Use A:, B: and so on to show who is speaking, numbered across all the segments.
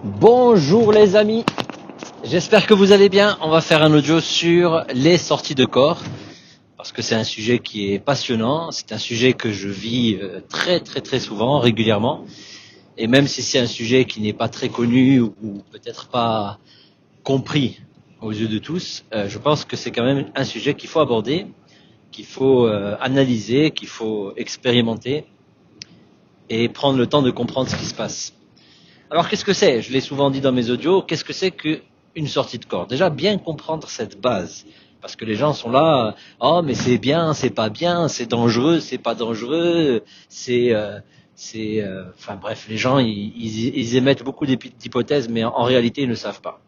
A: Bonjour les amis, j'espère que vous allez bien. On va faire un audio sur les sorties de corps parce que c'est un sujet qui est passionnant, c'est un sujet que je vis très souvent, régulièrement. Et même si c'est un sujet qui n'est pas très connu ou peut-être pas compris aux yeux de tous, je pense que c'est quand même un sujet qu'il faut aborder, qu'il faut analyser, qu'il faut expérimenter et prendre le temps de comprendre ce qui se passe. Alors qu'est-ce que c'est? Je l'ai souvent dit dans mes audios, qu'est-ce que c'est qu'une sortie de corps? Déjà bien comprendre cette base. Parce que les gens sont là, oh mais c'est bien, c'est pas bien, c'est dangereux, c'est pas dangereux, enfin bref, les gens ils émettent beaucoup d'hypothèses, mais en réalité ils ne savent pas.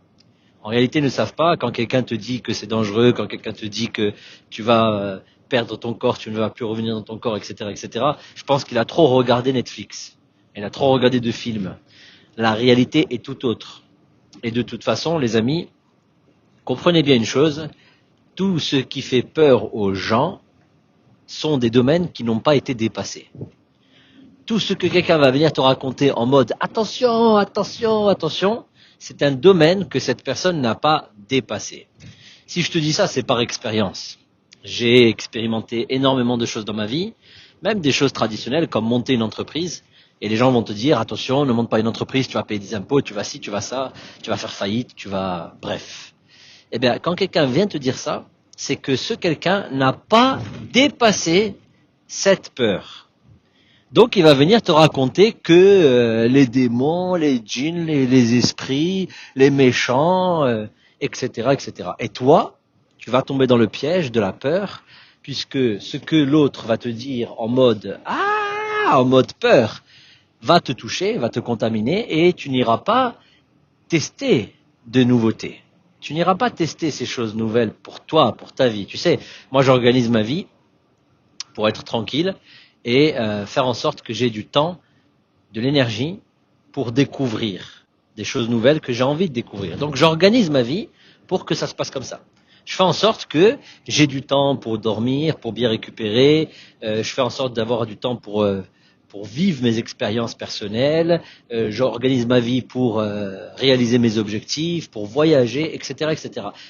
A: En réalité ils ne savent pas quand quelqu'un te dit que c'est dangereux, quand quelqu'un te dit que tu vas perdre ton corps, tu ne vas plus revenir dans ton corps, etc. Je pense qu'il a trop regardé Netflix, il a trop regardé de films. La réalité est tout autre. Et de toute façon, les amis, comprenez bien une chose, tout ce qui fait peur aux gens sont des domaines qui n'ont pas été dépassés. Tout ce que quelqu'un va venir te raconter en mode attention, attention, attention, c'est un domaine que cette personne n'a pas dépassé. Si je te dis ça, c'est par expérience. J'ai expérimenté énormément de choses dans ma vie, même des choses traditionnelles comme monter une entreprise. Et les gens vont te dire, attention, ne monte pas une entreprise, tu vas payer des impôts, tu vas ci, tu vas ça, tu vas faire faillite, tu vas... Bref. Eh bien, quand quelqu'un vient te dire ça, c'est que ce quelqu'un n'a pas dépassé cette peur. Donc, il va venir te raconter que les démons, les djinns, les esprits, les méchants, etc. Et toi, tu vas tomber dans le piège de la peur, puisque ce que l'autre va te dire en mode en mode peur, va te toucher, va te contaminer et tu n'iras pas tester de nouveautés. Tu n'iras pas tester ces choses nouvelles pour toi, pour ta vie. Tu sais, moi j'organise ma vie pour être tranquille et faire en sorte que j'ai du temps, de l'énergie pour découvrir des choses nouvelles que j'ai envie de découvrir. Donc j'organise ma vie pour que ça se passe comme ça. Je fais en sorte que j'ai du temps pour dormir, pour bien récupérer. Je fais en sorte d'avoir du temps pour vivre mes expériences personnelles, j'organise ma vie pour réaliser mes objectifs, pour voyager, etc.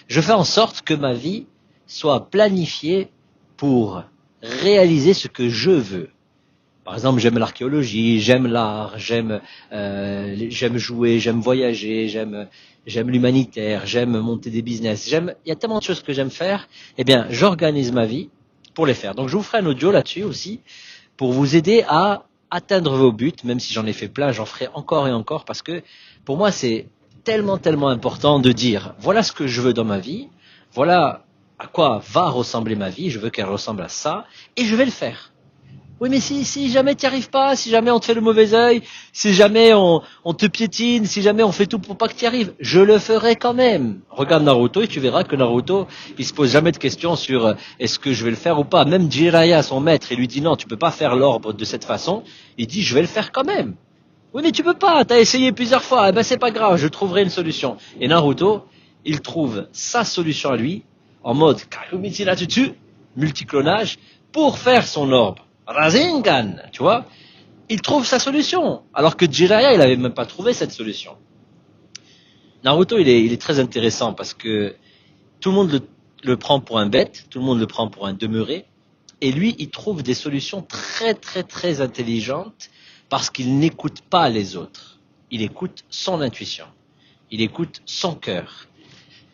A: Je fais en sorte que ma vie soit planifiée pour réaliser ce que je veux. Par exemple, j'aime l'archéologie, j'aime l'art, j'aime jouer, j'aime voyager, j'aime l'humanitaire, j'aime monter des business, il y a tellement de choses que j'aime faire. Eh bien, j'organise ma vie pour les faire. Donc, je vous ferai un audio là-dessus aussi pour vous aider à atteindre vos buts, même si j'en ai fait plein, j'en ferai encore et encore, parce que pour moi c'est tellement important de dire voilà ce que je veux dans ma vie, voilà à quoi va ressembler ma vie, je veux qu'elle ressemble à ça, et je vais le faire. Oui, mais si jamais tu n'y arrives pas, si jamais on te fait le mauvais œil, si jamais on te piétine, si jamais on fait tout pour pas que tu y arrives, je le ferai quand même. Regarde Naruto et tu verras que Naruto, il se pose jamais de questions sur est-ce que je vais le faire ou pas. Même Jiraiya, son maître, il lui dit non, tu peux pas faire l'ordre de cette façon. Il dit je vais le faire quand même. Oui, mais tu peux pas, t'as essayé plusieurs fois. Eh ben c'est pas grave, je trouverai une solution. Et Naruto, il trouve sa solution à lui en mode Kakumichi Natutsu, multiclonage, pour faire son ordre. Rasengan, tu vois, il trouve sa solution, alors que Jiraiya, il n'avait même pas trouvé cette solution. Naruto, il est très intéressant parce que tout le monde le prend pour un bête, tout le monde le prend pour un demeuré, et lui, il trouve des solutions très intelligentes parce qu'il n'écoute pas les autres. Il écoute son intuition, il écoute son cœur.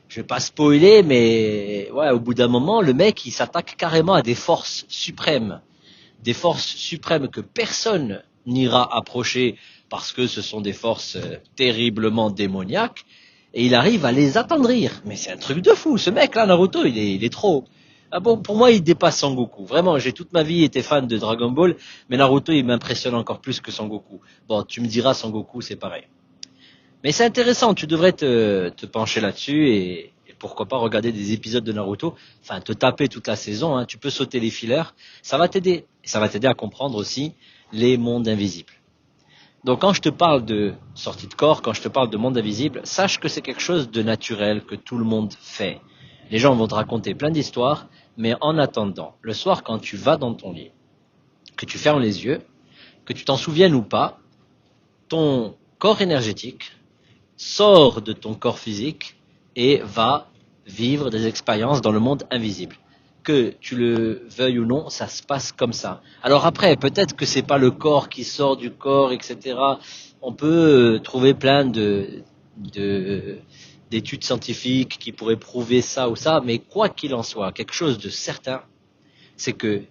A: Je vais pas spoiler, mais ouais, au bout d'un moment, le mec, il s'attaque carrément à des forces suprêmes. Des forces suprêmes que personne n'ira approcher parce que ce sont des forces terriblement démoniaques, et il arrive à les attendrir. Mais c'est un truc de fou, ce mec-là, Naruto, il est trop... Ah bon, pour moi, il dépasse Son Goku. Vraiment, j'ai toute ma vie été fan de Dragon Ball, mais Naruto, il m'impressionne encore plus que Son Goku. Bon, tu me diras, Son Goku, c'est pareil. Mais c'est intéressant, tu devrais te pencher là-dessus et pourquoi pas regarder des épisodes de Naruto, enfin te taper toute la saison, hein, tu peux sauter les fillers, ça va t'aider. Et ça va t'aider à comprendre aussi les mondes invisibles. Donc quand je te parle de sortie de corps, quand je te parle de monde invisible, sache que c'est quelque chose de naturel que tout le monde fait. Les gens vont te raconter plein d'histoires, mais en attendant, le soir quand tu vas dans ton lit, que tu fermes les yeux, que tu t'en souviennes ou pas, ton corps énergétique sort de ton corps physique et va vivre des expériences dans le monde invisible. Que tu le veuilles ou non, ça se passe comme ça. Alors après, peut-être que c'est pas le corps qui sort du corps, etc. On peut trouver plein de d'études scientifiques qui pourraient prouver ça ou ça, mais quoi qu'il en soit, quelque chose de certain, c'est que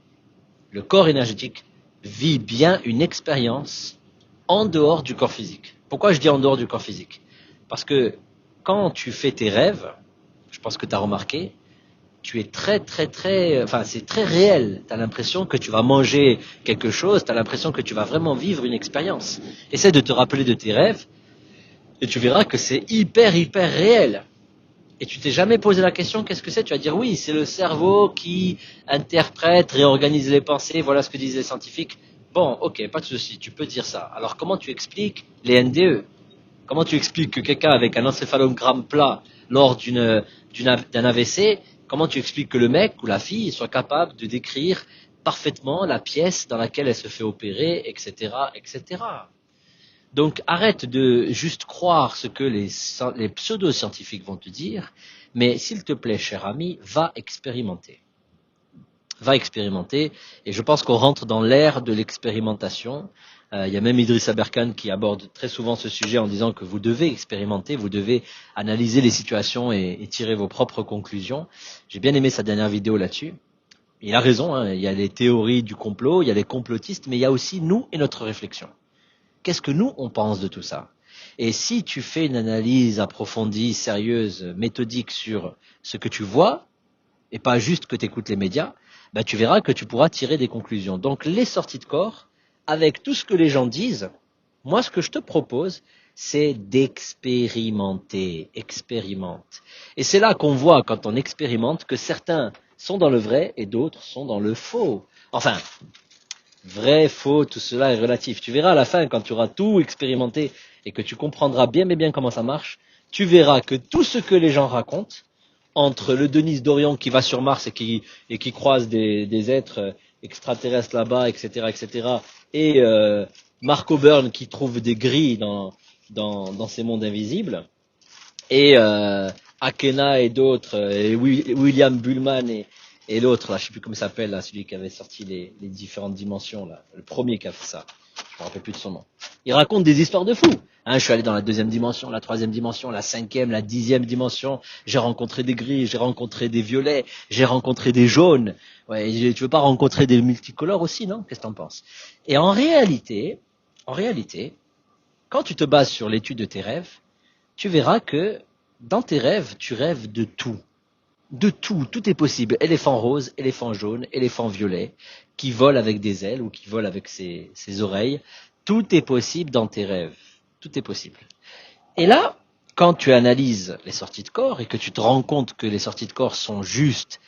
A: le corps énergétique vit bien une expérience en dehors du corps physique. Pourquoi je dis en dehors du corps physique? Parce que quand tu fais tes rêves, je pense que tu as remarqué, tu es c'est très réel. Tu as l'impression que tu vas manger quelque chose, tu as l'impression que tu vas vraiment vivre une expérience. Essaie de te rappeler de tes rêves et tu verras que c'est hyper réel. Et tu t'es jamais posé la question, qu'est-ce que c'est? Tu vas dire oui, c'est le cerveau qui interprète, réorganise les pensées, voilà ce que disent les scientifiques. Bon, ok, pas de souci, tu peux dire ça. Alors comment tu expliques les NDE? Comment tu expliques que quelqu'un avec un encéphalogramme plat lors d'un AVC, comment tu expliques que le mec ou la fille soit capable de décrire parfaitement la pièce dans laquelle elle se fait opérer, etc., etc. Donc arrête de juste croire ce que les pseudo-scientifiques vont te dire, mais s'il te plaît, cher ami, va expérimenter. Va expérimenter, et je pense qu'on rentre dans l'ère de l'expérimentation. Il y a même Idriss Aberkan qui aborde très souvent ce sujet en disant que vous devez expérimenter, vous devez analyser les situations et tirer vos propres conclusions. J'ai bien aimé sa dernière vidéo là-dessus. Il a raison, hein, il y a les théories du complot, il y a les complotistes, mais il y a aussi nous et notre réflexion. Qu'est-ce que nous, on pense de tout ça? Et si tu fais une analyse approfondie, sérieuse, méthodique sur ce que tu vois, et pas juste que tu écoutes les médias, bah, tu verras que tu pourras tirer des conclusions. Donc les sorties de corps, avec tout ce que les gens disent, moi ce que je te propose, c'est d'expérimenter. Expérimente. Et c'est là qu'on voit, quand on expérimente, que certains sont dans le vrai et d'autres sont dans le faux. Enfin, vrai, faux, tout cela est relatif. Tu verras à la fin, quand tu auras tout expérimenté et que tu comprendras bien comment ça marche, tu verras que tout ce que les gens racontent, entre le Denis d'Orion qui va sur Mars et qui croise des êtres extraterrestres là-bas, etc., et Mark O'Byrne qui trouve des grilles dans ces mondes invisibles, et Akena et d'autres, et William Bullman et l'autre, là, je sais plus comment il s'appelle, là, celui qui avait sorti les différentes dimensions, là, le premier qui a fait ça, je me rappelle plus de son nom. Il raconte des histoires de fous. Hein, je suis allé dans la 2e dimension, la 3e dimension, la 5e, la 10e dimension. J'ai rencontré des gris, j'ai rencontré des violets, j'ai rencontré des jaunes. Ouais, tu veux pas rencontrer des multicolores aussi, non? Qu'est-ce que t'en penses? Et en réalité, quand tu te bases sur l'étude de tes rêves, tu verras que dans tes rêves, tu rêves de tout. De tout, tout est possible. Éléphant rose, éléphant jaune, éléphant violet, qui vole avec des ailes ou qui vole avec ses oreilles. Tout est possible dans tes rêves. Tout est possible. Et là, quand tu analyses les sorties de corps et que tu te rends compte que les sorties de corps sont juste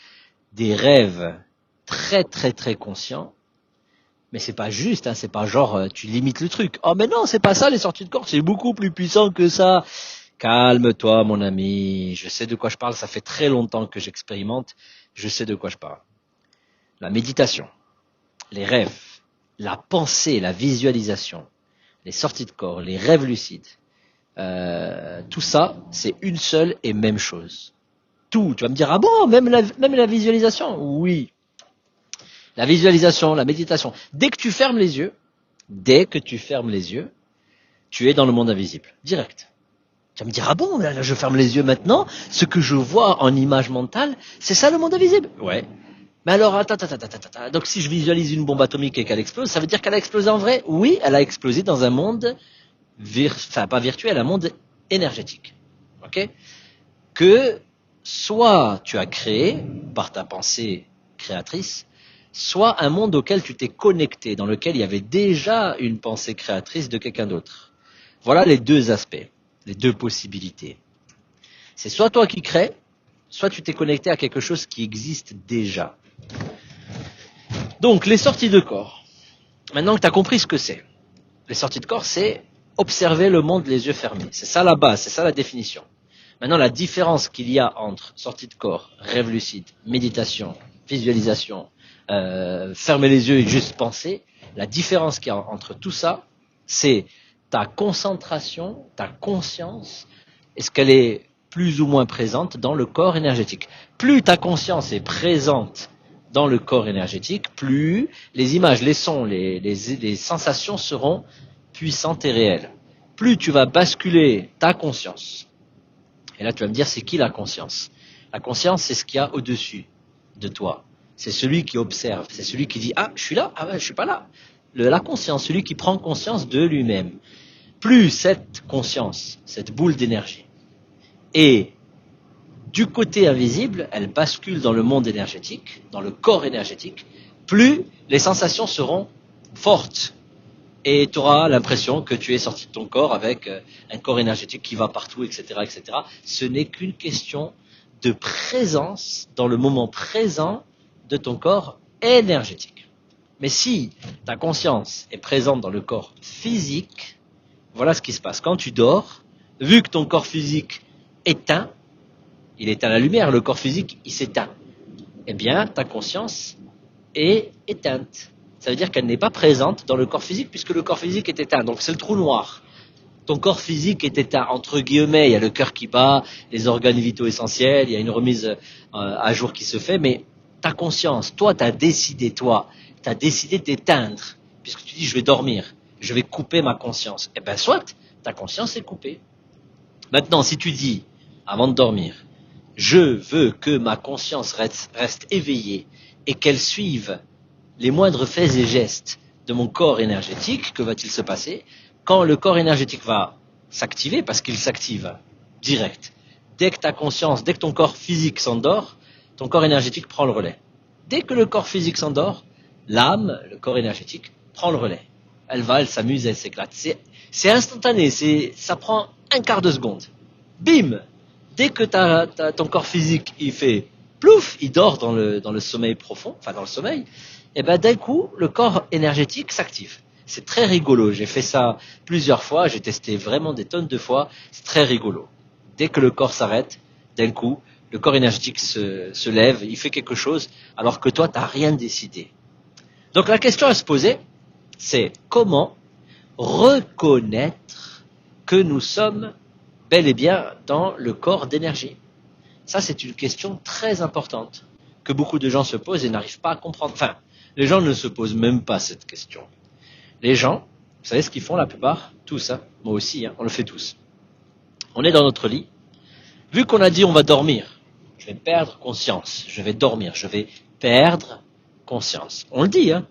A: des rêves très conscients, mais c'est pas juste, hein, c'est pas genre tu limites le truc. Oh mais non, c'est pas ça les sorties de corps, c'est beaucoup plus puissant que ça. Calme-toi mon ami, je sais de quoi je parle, ça fait très longtemps que j'expérimente, je sais de quoi je parle. La méditation, les rêves, la pensée, la visualisation, les sorties de corps, les rêves lucides, tout ça, c'est une seule et même chose. Tout, tu vas me dire, ah bon, même la visualisation? Oui. La visualisation, la méditation. Dès que tu fermes les yeux, tu es dans le monde invisible, direct. Tu vas me dire, ah bon, là, je ferme les yeux maintenant, ce que je vois en image mentale, c'est ça le monde invisible? Ouais. Mais alors, attends. Donc si je visualise une bombe atomique et qu'elle explose, ça veut dire qu'elle a explosé en vrai? Oui, elle a explosé dans un monde, pas virtuel, un monde énergétique. Ok? Que soit tu as créé, par ta pensée créatrice, soit un monde auquel tu t'es connecté, dans lequel il y avait déjà une pensée créatrice de quelqu'un d'autre. Voilà les deux aspects, les deux possibilités. C'est soit toi qui crées, soit tu t'es connecté à quelque chose qui existe déjà. Donc, les sorties de corps. Maintenant que tu as compris ce que c'est, les sorties de corps, c'est observer le monde les yeux fermés. C'est ça la base, c'est ça la définition. Maintenant, la différence qu'il y a entre sortie de corps, rêve lucide, méditation, visualisation, fermer les yeux et juste penser, la différence qu'il y a entre tout ça, c'est ta concentration, ta conscience, est-ce qu'elle est plus ou moins présente dans le corps énergétique. Plus ta conscience est présente dans le corps énergétique, plus les images, les sons, les sensations seront puissantes et réelles. Plus tu vas basculer ta conscience. Et là, tu vas me dire, c'est qui la conscience? La conscience, c'est ce qu'il y a au-dessus de toi. C'est celui qui observe. C'est celui qui dit, ah, je suis là, ah ouais, je suis pas là. La conscience, celui qui prend conscience de lui-même. Plus cette conscience, cette boule d'énergie, est du côté invisible, elle bascule dans le monde énergétique, dans le corps énergétique, plus les sensations seront fortes. Et tu auras l'impression que tu es sorti de ton corps avec un corps énergétique qui va partout, etc., etc. Ce n'est qu'une question de présence dans le moment présent de ton corps énergétique. Mais si ta conscience est présente dans le corps physique, voilà ce qui se passe. Quand tu dors, vu que ton corps physique éteint, il éteint la lumière, le corps physique, il s'éteint. Eh bien, ta conscience est éteinte. Ça veut dire qu'elle n'est pas présente dans le corps physique puisque le corps physique est éteint. Donc c'est le trou noir. Ton corps physique est éteint, entre guillemets, il y a le cœur qui bat, les organes vitaux essentiels, il y a une remise à jour qui se fait, mais ta conscience, toi, tu as décidé d'éteindre, puisque tu dis je vais dormir, je vais couper ma conscience. Eh bien soit, ta conscience est coupée. Maintenant, si tu dis, avant de dormir, je veux que ma conscience reste éveillée et qu'elle suive les moindres faits et gestes de mon corps énergétique, que va-t-il se passer? Quand le corps énergétique va s'activer, parce qu'il s'active direct, dès que ta conscience, dès que ton corps physique s'endort, ton corps énergétique prend le relais. Dès que le corps physique s'endort, l'âme, le corps énergétique, prend le relais. Elle s'amuse, elle s'éclate. C'est instantané, ça prend un quart de seconde. Bim! Dès que ton corps physique, il fait plouf, il dort dans le sommeil profond, enfin dans le sommeil, et ben d'un coup, le corps énergétique s'active. C'est très rigolo, j'ai fait ça plusieurs fois, j'ai testé vraiment des tonnes de fois, c'est très rigolo. Dès que le corps s'arrête, d'un coup, le corps énergétique se lève, il fait quelque chose, alors que toi, tu n'as rien décidé. Donc la question à se poser, c'est comment reconnaître que nous sommes bel et bien dans le corps d'énergie. Ça, c'est une question très importante que beaucoup de gens se posent et n'arrivent pas à comprendre. Enfin, les gens ne se posent même pas cette question. Les gens, vous savez ce qu'ils font la plupart? Tous, hein. Moi aussi, hein, on le fait tous. On est dans notre lit. Vu qu'on a dit on va dormir, je vais perdre conscience, je vais dormir, je vais perdre conscience. On le dit, hein.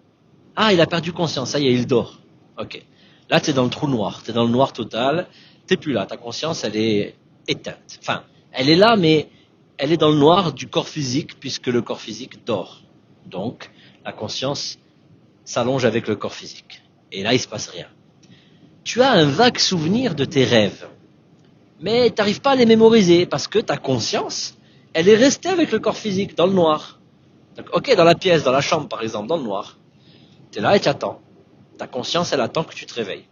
A: Ah, il a perdu conscience, ça y est, il dort. Ok. Là, tu es dans le trou noir, tu es dans le noir total, t'es plus là, ta conscience, elle est éteinte. Enfin, elle est là, mais elle est dans le noir du corps physique, puisque le corps physique dort. Donc, la conscience s'allonge avec le corps physique. Et là, il se passe rien. Tu as un vague souvenir de tes rêves, mais tu n'arrives pas à les mémoriser, parce que ta conscience, elle est restée avec le corps physique, dans le noir. Donc, ok, dans la pièce, dans la chambre, par exemple, dans le noir. Tu es là et tu attends. Ta conscience, elle attend que tu te réveilles.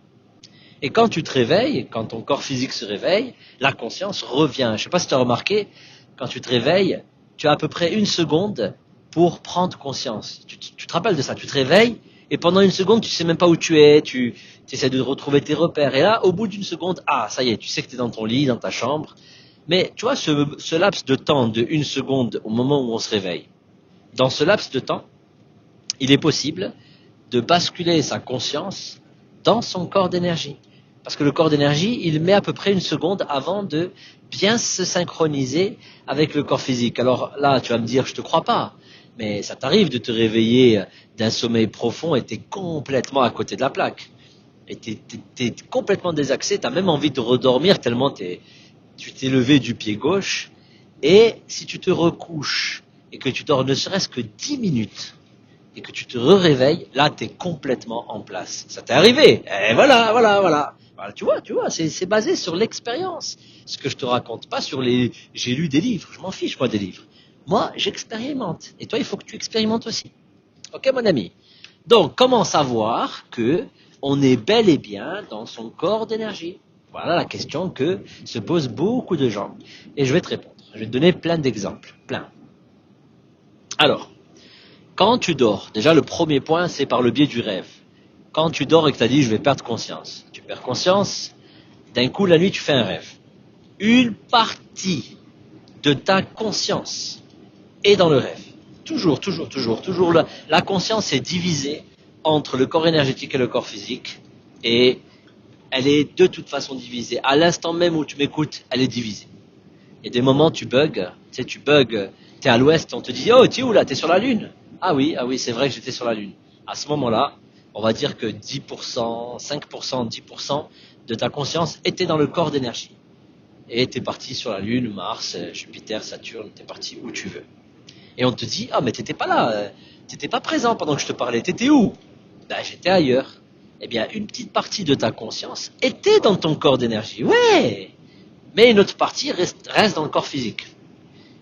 A: Et quand tu te réveilles, quand ton corps physique se réveille, la conscience revient. Je ne sais pas si tu as remarqué, quand tu te réveilles, tu as à peu près 1 seconde pour prendre conscience. Tu te rappelles de ça, tu te réveilles, et pendant 1 seconde, tu ne sais même pas où tu es, tu essaies de retrouver tes repères. Et là, au bout d'1 seconde, ah, ça y est, tu sais que tu es dans ton lit, dans ta chambre. Mais tu vois, ce laps de temps de 1 seconde au moment où on se réveille, dans ce laps de temps, il est possible de basculer sa conscience dans son corps d'énergie. Parce que le corps d'énergie, il met à peu près 1 seconde avant de bien se synchroniser avec le corps physique. Alors là, tu vas me dire, je te crois pas. Mais ça t'arrive de te réveiller d'un sommeil profond et tu es complètement à côté de la plaque. Et tu es complètement désaxé, tu as même envie de redormir tellement tu t'es levé du pied gauche. Et si tu te recouches et que tu dors ne serait-ce que 10 minutes, et que tu te réveilles, là, tu es complètement en place. Ça t'est arrivé. Et voilà, tu vois, c'est basé sur l'expérience. Ce que je te raconte, pas sur j'ai lu des livres. Je m'en fiche, moi, des livres. Moi, j'expérimente. Et toi, il faut que tu expérimentes aussi. Ok, mon ami? Donc, comment savoir que on est bel et bien dans son corps d'énergie? Voilà la question que se posent beaucoup de gens. Et je vais te répondre. Je vais te donner plein d'exemples. Plein. Alors, quand tu dors, déjà le premier point, c'est par le biais du rêve. Quand tu dors et que tu as dit, je vais perdre conscience. Tu perds conscience, d'un coup, la nuit, tu fais un rêve. Une partie de ta conscience est dans le rêve. Toujours. La conscience est divisée entre le corps énergétique et le corps physique. Et elle est de toute façon divisée. À l'instant même où tu m'écoutes, elle est divisée. Il y a des moments, tu bugs. Tu es à l'ouest, on te dit, oh, tu es où là? Tu es sur la Lune. Ah oui, c'est vrai que j'étais sur la Lune. À ce moment-là, on va dire que 10%, 5%, 10% de ta conscience était dans le corps d'énergie. Et tu es parti sur la Lune, Mars, Jupiter, Saturne, tu es parti où tu veux. Et on te dit, ah mais t'étais pas là, t'étais pas présent pendant que je te parlais, t'étais où? Ben j'étais ailleurs. Eh bien, une petite partie de ta conscience était dans ton corps d'énergie, ouais. Mais une autre partie reste dans le corps physique.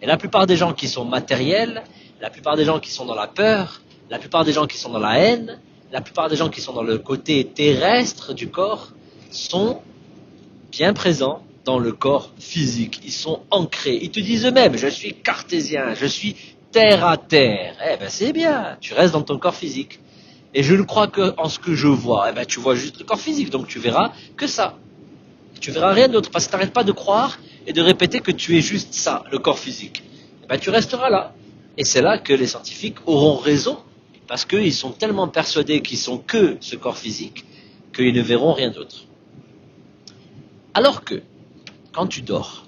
A: Et la plupart des gens qui sont matériels, la plupart des gens qui sont dans la peur, la plupart des gens qui sont dans la haine, la plupart des gens qui sont dans le côté terrestre du corps sont bien présents dans le corps physique. Ils sont ancrés. Ils te disent eux-mêmes, je suis cartésien, je suis terre à terre. Eh ben c'est bien, tu restes dans ton corps physique. Et je ne crois que en ce que je vois. Eh ben tu vois juste le corps physique, donc tu verras que ça. Tu verras rien d'autre, parce que tu n'arrêtes pas de croire et de répéter que tu es juste ça, le corps physique. Eh ben tu resteras là. Et c'est là que les scientifiques auront raison, parce qu'ils sont tellement persuadés qu'ils sont que ce corps physique, qu'ils ne verront rien d'autre. Alors que, quand tu dors,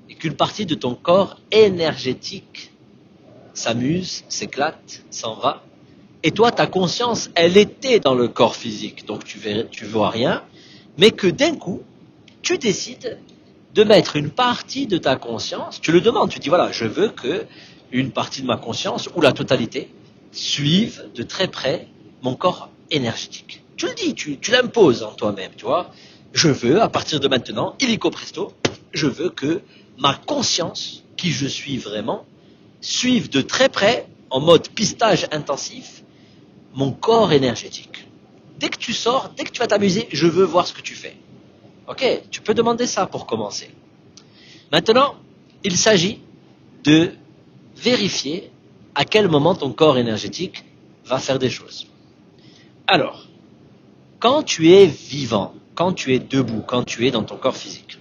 A: et qu'une partie de ton corps énergétique s'amuse, s'éclate, s'en va, et toi, ta conscience, elle était dans le corps physique, donc tu vois rien, mais que d'un coup, tu décides de mettre une partie de ta conscience, tu le demandes, tu dis voilà, je veux que une partie de ma conscience, ou la totalité, suive de très près mon corps énergétique. Tu le dis, tu l'imposes en toi-même, tu vois. Je veux, à partir de maintenant, illico presto, je veux que ma conscience, qui je suis vraiment, suive de très près, en mode pistage intensif, mon corps énergétique. Dès que tu sors, dès que tu vas t'amuser, je veux voir ce que tu fais. Ok, tu peux demander ça pour commencer. Maintenant, il s'agit de vérifier à quel moment ton corps énergétique va faire des choses. Alors, quand tu es vivant, quand tu es debout, quand tu es dans ton corps physique,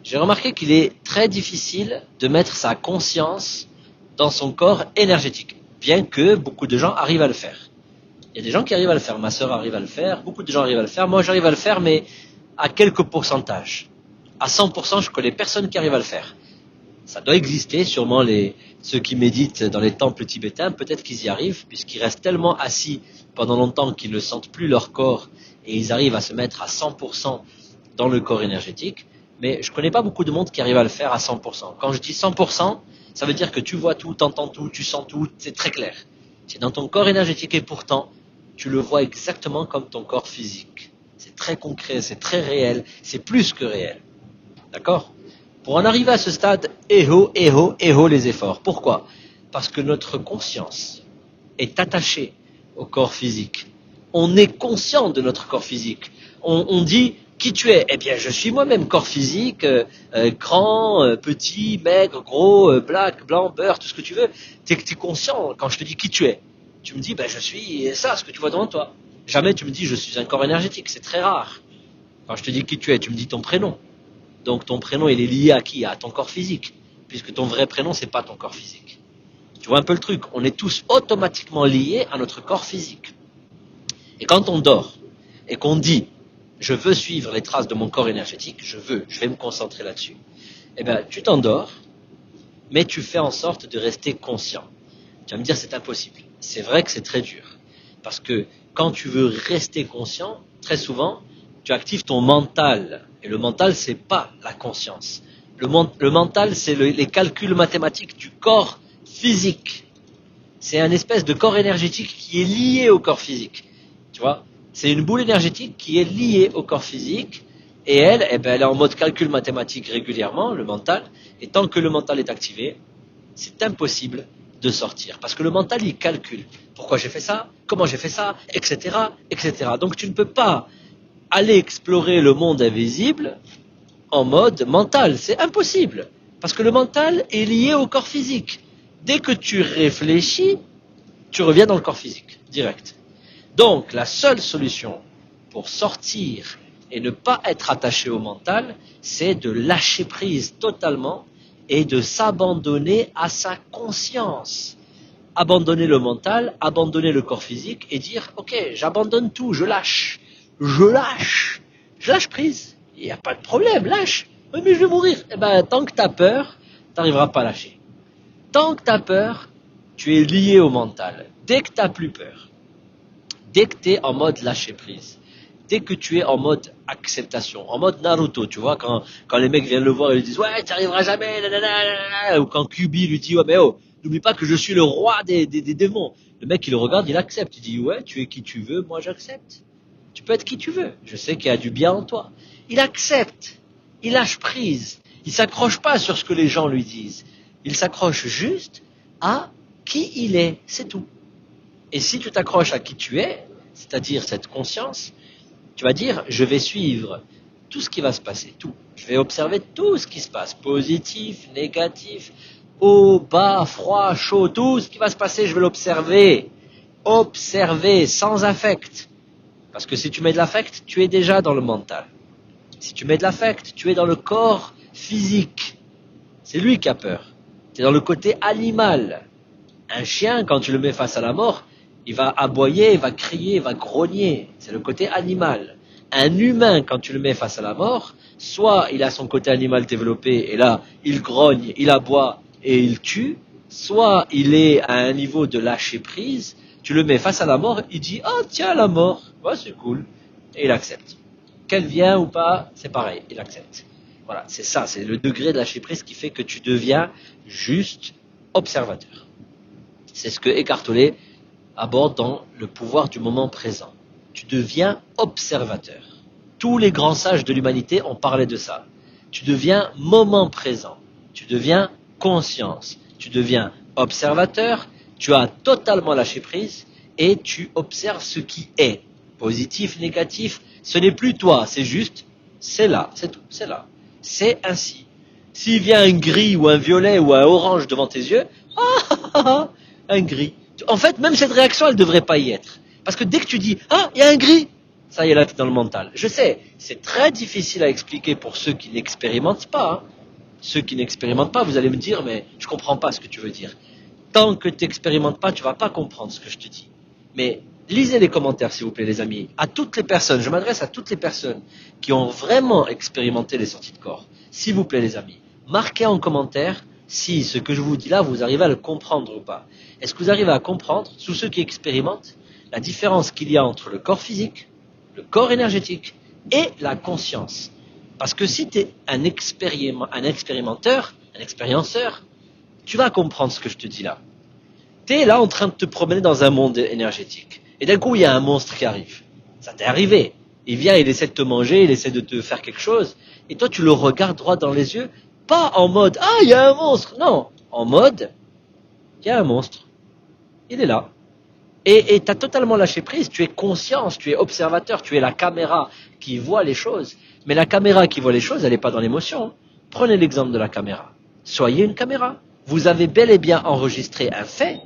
A: j'ai remarqué qu'il est très difficile de mettre sa conscience dans son corps énergétique, bien que beaucoup de gens arrivent à le faire. Il y a des gens qui arrivent à le faire, ma sœur arrive à le faire, beaucoup de gens arrivent à le faire, moi j'arrive à le faire, mais à quelques pourcentages. À 100%, je connais personne qui arrive à le faire. Ça doit exister, sûrement ceux qui méditent dans les temples tibétains, peut-être qu'ils y arrivent, puisqu'ils restent tellement assis pendant longtemps qu'ils ne sentent plus leur corps et ils arrivent à se mettre à 100% dans le corps énergétique. Mais je ne connais pas beaucoup de monde qui arrive à le faire à 100%. Quand je dis 100%, ça veut dire que tu vois tout, tu entends tout, tu sens tout, c'est très clair. C'est dans ton corps énergétique et pourtant, tu le vois exactement comme ton corps physique. C'est très concret, c'est très réel, c'est plus que réel. D'accord ? Pour en arriver à ce stade, ého les efforts. Pourquoi ? Parce que notre conscience est attachée au corps physique. On est conscient de notre corps physique. On dit qui tu es. Eh bien, je suis moi-même corps physique, grand, petit, maigre, gros, black, blanc, beurre, tout ce que tu veux. Tu es conscient quand je te dis qui tu es. Tu me dis, ben, je suis ça, ce que tu vois devant toi. Jamais tu me dis, je suis un corps énergétique. C'est très rare. Quand je te dis qui tu es, tu me dis ton prénom. Donc ton prénom, il est lié à qui ? À ton corps physique. Puisque ton vrai prénom, c'est pas ton corps physique. Tu vois un peu le truc ? On est tous automatiquement liés à notre corps physique. Et quand on dort, et qu'on dit, je veux suivre les traces de mon corps énergétique, je vais me concentrer là-dessus, eh bien, tu t'endors, mais tu fais en sorte de rester conscient. Tu vas me dire, c'est impossible. C'est vrai que c'est très dur. Parce que quand tu veux rester conscient, très souvent, tu actives ton mental. Et le mental, c'est pas la conscience. Le mental, c'est les calculs mathématiques du corps physique. C'est un espèce de corps énergétique qui est lié au corps physique. Tu vois ? C'est une boule énergétique qui est liée au corps physique. Et elle, eh ben, elle est en mode calcul mathématique régulièrement, le mental. Et tant que le mental est activé, c'est impossible de sortir. Parce que le mental, il calcule. Pourquoi j'ai fait ça ? Comment j'ai fait ça ? Etc. etc. Donc tu ne peux pas aller explorer le monde invisible en mode mental. C'est impossible. Parce que le mental est lié au corps physique. Dès que tu réfléchis, tu reviens dans le corps physique, direct. Donc, la seule solution pour sortir et ne pas être attaché au mental, c'est de lâcher prise totalement et de s'abandonner à sa conscience. Abandonner le mental, abandonner le corps physique et dire, ok, j'abandonne tout, je lâche prise. Il n'y a pas de problème, lâche. Oui, mais je vais mourir. Eh ben, tant que tu as peur, tu n'arriveras pas à lâcher. Tant que tu as peur, tu es lié au mental. Dès que tu n'as plus peur, dès que tu es en mode lâcher prise, dès que tu es en mode acceptation, en mode Naruto, tu vois, quand les mecs viennent le voir et lui disent ouais, tu n'y arriveras jamais, nanana, ou quand Kyuubi lui dit ouais, mais oh, n'oublie pas que je suis le roi des démons. Le mec, il le regarde, il accepte. Il dit ouais, tu es qui tu veux, moi j'accepte. Tu peux être qui tu veux. Je sais qu'il y a du bien en toi. Il accepte. Il lâche prise. Il s'accroche pas sur ce que les gens lui disent. Il s'accroche juste à qui il est. C'est tout. Et si tu t'accroches à qui tu es, c'est-à-dire cette conscience, tu vas dire, je vais suivre tout ce qui va se passer, tout. Je vais observer tout ce qui se passe, positif, négatif, haut, bas, froid, chaud, tout ce qui va se passer, je vais l'observer. Observer, sans affect. Parce que si tu mets de l'affect, tu es déjà dans le mental. Si tu mets de l'affect, tu es dans le corps physique. C'est lui qui a peur. Tu es dans le côté animal. Un chien, quand tu le mets face à la mort, il va aboyer, il va crier, il va grogner. C'est le côté animal. Un humain, quand tu le mets face à la mort, soit il a son côté animal développé, et là, il grogne, il aboie et il tue, soit il est à un niveau de lâcher prise, tu le mets face à la mort, il dit « Oh tiens, la mort, ouais, c'est cool », et il accepte. Qu'elle vient ou pas, c'est pareil, il accepte. Voilà, c'est ça, c'est le degré de lâcher prise qui fait que tu deviens juste observateur. C'est ce que Eckhart Tolle aborde dans le pouvoir du moment présent. Tu deviens observateur. Tous les grands sages de l'humanité ont parlé de ça. Tu deviens moment présent. Tu deviens conscience. Tu deviens observateur. Tu as totalement lâché prise et tu observes ce qui est. Positif, négatif, ce n'est plus toi, c'est juste, c'est là, c'est tout, c'est là. C'est ainsi. S'il vient un gris ou un violet ou un orange devant tes yeux, un gris. En fait, même cette réaction, elle ne devrait pas y être. Parce que dès que tu dis, il y a un gris, ça y est, là, tu es dans le mental. Je sais, c'est très difficile à expliquer pour ceux qui n'expérimentent pas. Ceux qui n'expérimentent pas, vous allez me dire, mais je ne comprends pas ce que tu veux dire. Tant que tu n'expérimentes pas, tu ne vas pas comprendre ce que je te dis. Mais lisez les commentaires, s'il vous plaît, les amis. À toutes les personnes, je m'adresse à toutes les personnes qui ont vraiment expérimenté les sorties de corps. S'il vous plaît, les amis, marquez en commentaire si ce que je vous dis là, vous arrivez à le comprendre ou pas. Est-ce que vous arrivez à comprendre, tous ceux qui expérimentent, la différence qu'il y a entre le corps physique, le corps énergétique et la conscience? Parce que si tu es un expérimenteur, un expérienceur, tu vas comprendre ce que je te dis là. Tu es là en train de te promener dans un monde énergétique. Et d'un coup, il y a un monstre qui arrive. Ça t'est arrivé. Il vient, il essaie de te manger, il essaie de te faire quelque chose. Et toi, tu le regardes droit dans les yeux. Pas en mode, il y a un monstre. Non, en mode, il y a un monstre. Il est là. Et tu as totalement lâché prise. Tu es conscience, tu es observateur, tu es la caméra qui voit les choses. Mais la caméra qui voit les choses, elle n'est pas dans l'émotion. Prenez l'exemple de la caméra. Soyez une caméra. Vous avez bel et bien enregistré un fait,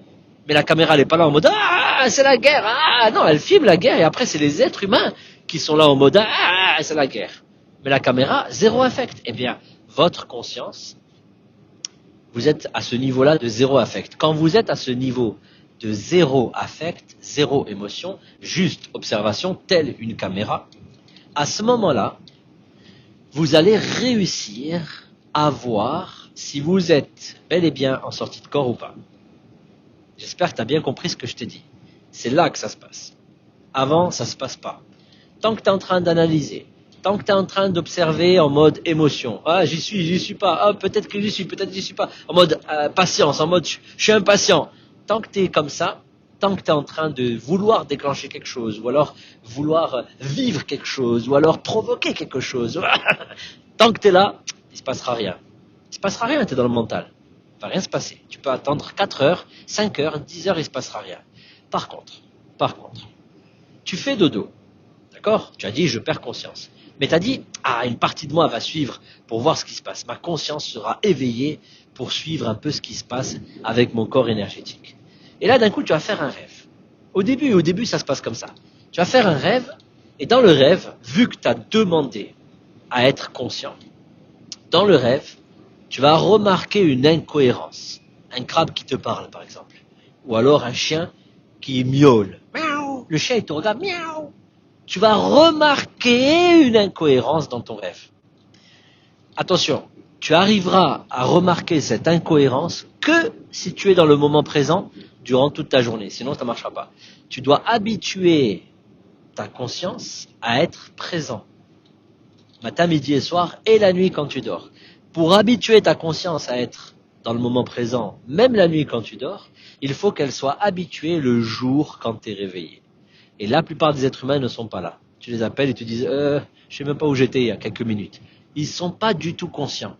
A: mais la caméra elle n'est pas là en mode c'est la guerre, non, elle filme la guerre et après c'est les êtres humains qui sont là en mode c'est la guerre. Mais la caméra, zéro affect. Eh bien, votre conscience, vous êtes à ce niveau-là de zéro affect. Quand vous êtes à ce niveau de zéro affect, zéro émotion, juste observation, telle une caméra, à ce moment-là, vous allez réussir à voir si vous êtes bel et bien en sortie de corps ou pas. J'espère que tu as bien compris ce que je t'ai dit. C'est là que ça se passe. Avant, ça ne se passe pas. Tant que tu es en train d'analyser, tant que tu es en train d'observer en mode émotion, j'y suis pas, peut-être que j'y suis, peut-être que j'y suis pas, en mode patience, en mode je suis impatient. Tant que tu es comme ça, tant que tu es en train de vouloir déclencher quelque chose, ou alors vouloir vivre quelque chose, ou alors provoquer quelque chose, tant que tu es là, il ne se passera rien. Il ne se passera rien, tu es dans le mental. Il ne va rien se passer. Tu peux attendre 4 heures, 5 heures, 10 heures, il ne se passera rien. Par contre, tu fais dodo. D'accord? Tu as dit, je perds conscience. Mais tu as dit, une partie de moi va suivre pour voir ce qui se passe. Ma conscience sera éveillée pour suivre un peu ce qui se passe avec mon corps énergétique. Et là, d'un coup, tu vas faire un rêve. Au début, ça se passe comme ça. Tu vas faire un rêve, et dans le rêve, vu que tu as demandé à être conscient, dans le rêve, tu vas remarquer une incohérence. Un crabe qui te parle, par exemple. Ou alors un chien qui miaule. Miaou. Le chien, il te regarde. Miaou. Tu vas remarquer une incohérence dans ton rêve. Attention, tu arriveras à remarquer cette incohérence que si tu es dans le moment présent durant toute ta journée. Sinon, ça ne marchera pas. Tu dois habituer ta conscience à être présent. Matin, midi et soir, et la nuit quand tu dors. Pour habituer ta conscience à être dans le moment présent, même la nuit quand tu dors, il faut qu'elle soit habituée le jour quand tu es réveillé. Et la plupart des êtres humains ne sont pas là. Tu les appelles et tu dis je sais même pas où j'étais il y a quelques minutes. Ils sont pas du tout conscients.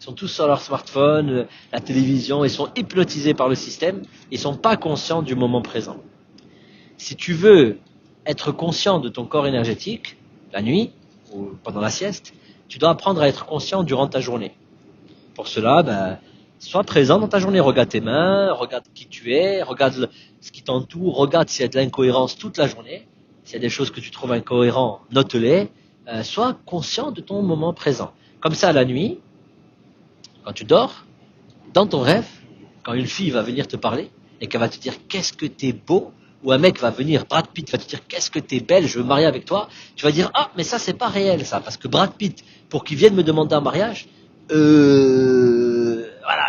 A: Ils sont tous sur leur smartphone, la télévision, ils sont hypnotisés par le système, ils sont pas conscients du moment présent. Si tu veux être conscient de ton corps énergétique, la nuit ou pendant la sieste, tu dois apprendre à être conscient durant ta journée. Pour cela, sois présent dans ta journée, regarde tes mains, regarde qui tu es, regarde ce qui t'entoure, regarde s'il y a de l'incohérence toute la journée. S'il y a des choses que tu trouves incohérentes, note-les. Sois conscient de ton moment présent. Comme ça, la nuit, quand tu dors, dans ton rêve, quand une fille va venir te parler et qu'elle va te dire qu'est-ce que t'es beau, ou un mec va venir, Brad Pitt va te dire qu'est-ce que t'es belle, je veux me marier avec toi, tu vas dire mais ça c'est pas réel ça, parce que Brad Pitt, pour qu'il vienne me demander un mariage, voilà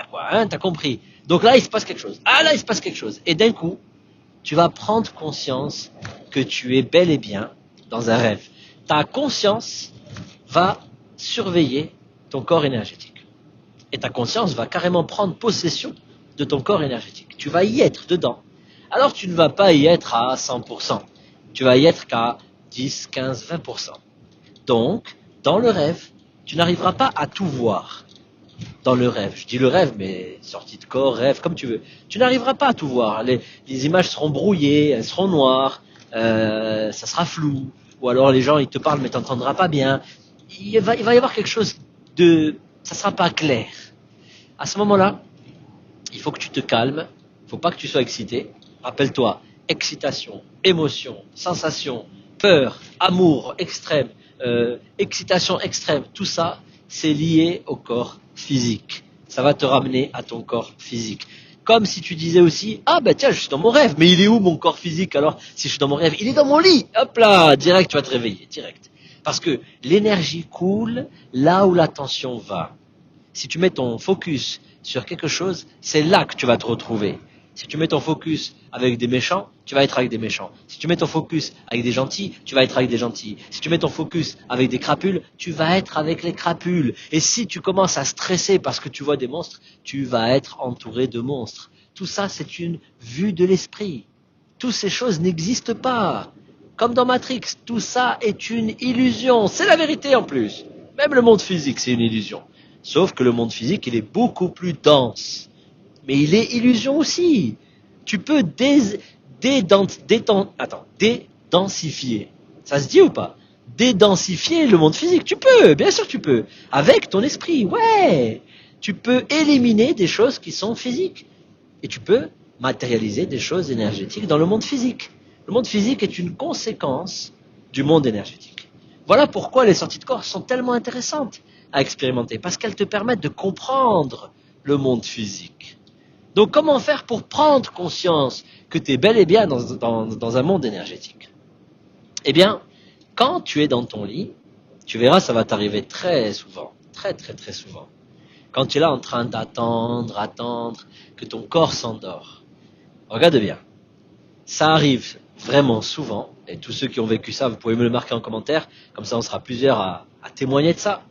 A: quoi, hein, t'as compris. Donc là il se passe quelque chose. Là il se passe quelque chose. Et d'un coup, tu vas prendre conscience que tu es bel et bien dans un rêve. Ta conscience va surveiller ton corps énergétique. Et ta conscience va carrément prendre possession de ton corps énergétique. Tu vas y être dedans. Alors tu ne vas pas y être à 100%. Tu vas y être qu'à 10, 15, 20%. Donc, dans le rêve, tu n'arriveras pas à tout voir. Dans le rêve, je dis le rêve, mais sortie de corps, rêve, comme tu veux. Tu n'arriveras pas à tout voir. Les images seront brouillées, elles seront noires, ça sera flou. Ou alors les gens, ils te parlent, mais tu n'entendras pas bien. Il va y avoir quelque chose de... ça ne sera pas clair. À ce moment-là, il faut que tu te calmes, il ne faut pas que tu sois excité. Rappelle-toi, excitation, émotion, sensation, peur, amour extrême, excitation extrême, tout ça, c'est lié au corps physique. Ça va te ramener à ton corps physique. Comme si tu disais aussi, tiens, je suis dans mon rêve, mais il est où mon corps physique alors? Si je suis dans mon rêve, il est dans mon lit. Hop là, direct, tu vas te réveiller, direct. Parce que l'énergie coule là où l'attention va. Si tu mets ton focus sur quelque chose, c'est là que tu vas te retrouver. Si tu mets ton focus avec des méchants, tu vas être avec des méchants. Si tu mets ton focus avec des gentils, tu vas être avec des gentils. Si tu mets ton focus avec des crapules, tu vas être avec les crapules. Et si tu commences à stresser parce que tu vois des monstres, tu vas être entouré de monstres. Tout ça, c'est une vue de l'esprit. Toutes ces choses n'existent pas. Comme dans Matrix, tout ça est une illusion. C'est la vérité en plus. Même le monde physique, c'est une illusion. Sauf que le monde physique, il est beaucoup plus dense. Mais il est illusion aussi. Tu peux dédensifier. Ça se dit ou pas? Dédensifier le monde physique. Tu peux, bien sûr tu peux. Avec ton esprit, ouais. Tu peux éliminer des choses qui sont physiques. Et tu peux matérialiser des choses énergétiques dans le monde physique. Le monde physique est une conséquence du monde énergétique. Voilà pourquoi les sorties de corps sont tellement intéressantes à expérimenter. Parce qu'elles te permettent de comprendre le monde physique. Donc comment faire pour prendre conscience que tu es bel et bien dans un monde énergétique? Eh bien, quand tu es dans ton lit, tu verras, ça va t'arriver très souvent, très très très souvent. Quand tu es là en train attendre que ton corps s'endort. Regarde bien, ça arrive vraiment souvent, et tous ceux qui ont vécu ça, vous pouvez me le marquer en commentaire, comme ça on sera plusieurs à témoigner de ça.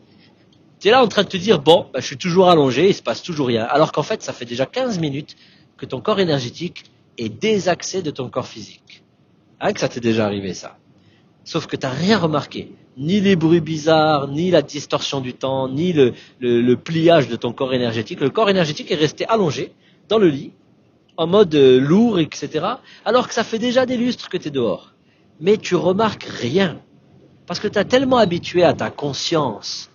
A: Tu es là en train de te dire, je suis toujours allongé, il se passe toujours rien. Alors qu'en fait, ça fait déjà 15 minutes que ton corps énergétique est désaxé de ton corps physique. Que ça t'est déjà arrivé ça. Sauf que tu n'as rien remarqué. Ni les bruits bizarres, ni la distorsion du temps, ni le pliage de ton corps énergétique. Le corps énergétique est resté allongé dans le lit, en mode lourd, etc. Alors que ça fait déjà des lustres que tu es dehors. Mais tu remarques rien. Parce que tu as tellement habitué à ta conscience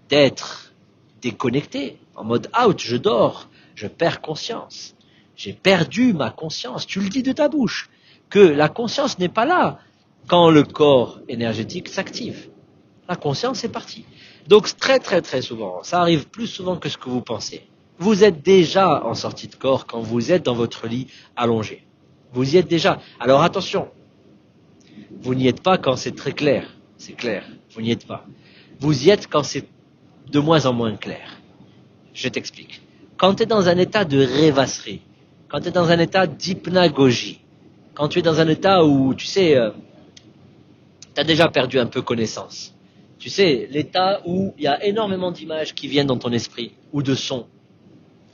A: d'être déconnecté, en mode out, je dors, je perds conscience. J'ai perdu ma conscience, tu le dis de ta bouche. que la conscience n'est pas là quand le corps énergétique s'active. La conscience est partie. Donc très très très souvent, ça arrive plus souvent que ce que vous pensez. Vous êtes déjà en sortie de corps quand vous êtes dans votre lit allongé. Vous y êtes déjà. Alors attention, vous n'y êtes pas quand c'est très clair. C'est clair, vous n'y êtes pas. Vous y êtes quand c'est de moins en moins clair. Je t'explique. Quand tu es dans un état de rêvasserie, quand tu es dans un état d'hypnagogie, quand tu es dans un état où, tu sais, tu as déjà perdu un peu connaissance. Tu sais, l'état où il y a énormément d'images qui viennent dans ton esprit, ou de sons.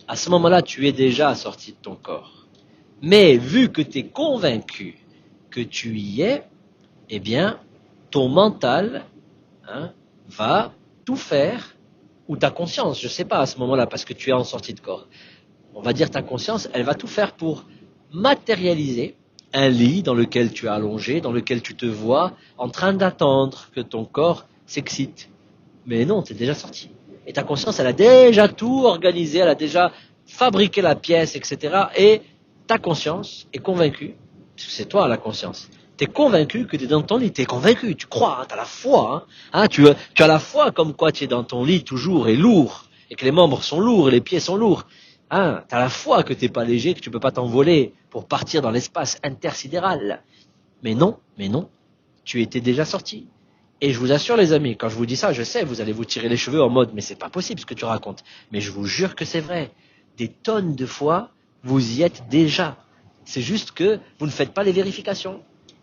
A: À ce moment-là, tu es déjà sorti de ton corps. Mais vu que tu es convaincu que tu y es, eh bien, ton mental va tout faire, ou ta conscience, je ne sais pas à ce moment-là, parce que tu es en sortie de corps. On va dire ta conscience, elle va tout faire pour matérialiser un lit dans lequel tu es allongé, dans lequel tu te vois en train d'attendre que ton corps s'excite. Mais non, tu es déjà sorti. Et ta conscience, elle a déjà tout organisé, elle a déjà fabriqué la pièce, etc. Et ta conscience est convaincue, parce que c'est toi la conscience, tu es convaincu que tu es dans ton lit, tu es convaincu, tu crois, tu as la foi. Tu as la foi comme quoi tu es dans ton lit toujours et lourd, et que les membres sont lourds et les pieds sont lourds. Tu as la foi que tu n'es pas léger, que tu ne peux pas t'envoler pour partir dans l'espace intersidéral. Mais non, tu étais déjà sorti. Et je vous assure les amis, quand je vous dis ça, je sais, vous allez vous tirer les cheveux en mode mais c'est pas possible ce que tu racontes. Mais je vous jure que c'est vrai. Des tonnes de fois, vous y êtes déjà. C'est juste que vous ne faites pas les vérifications.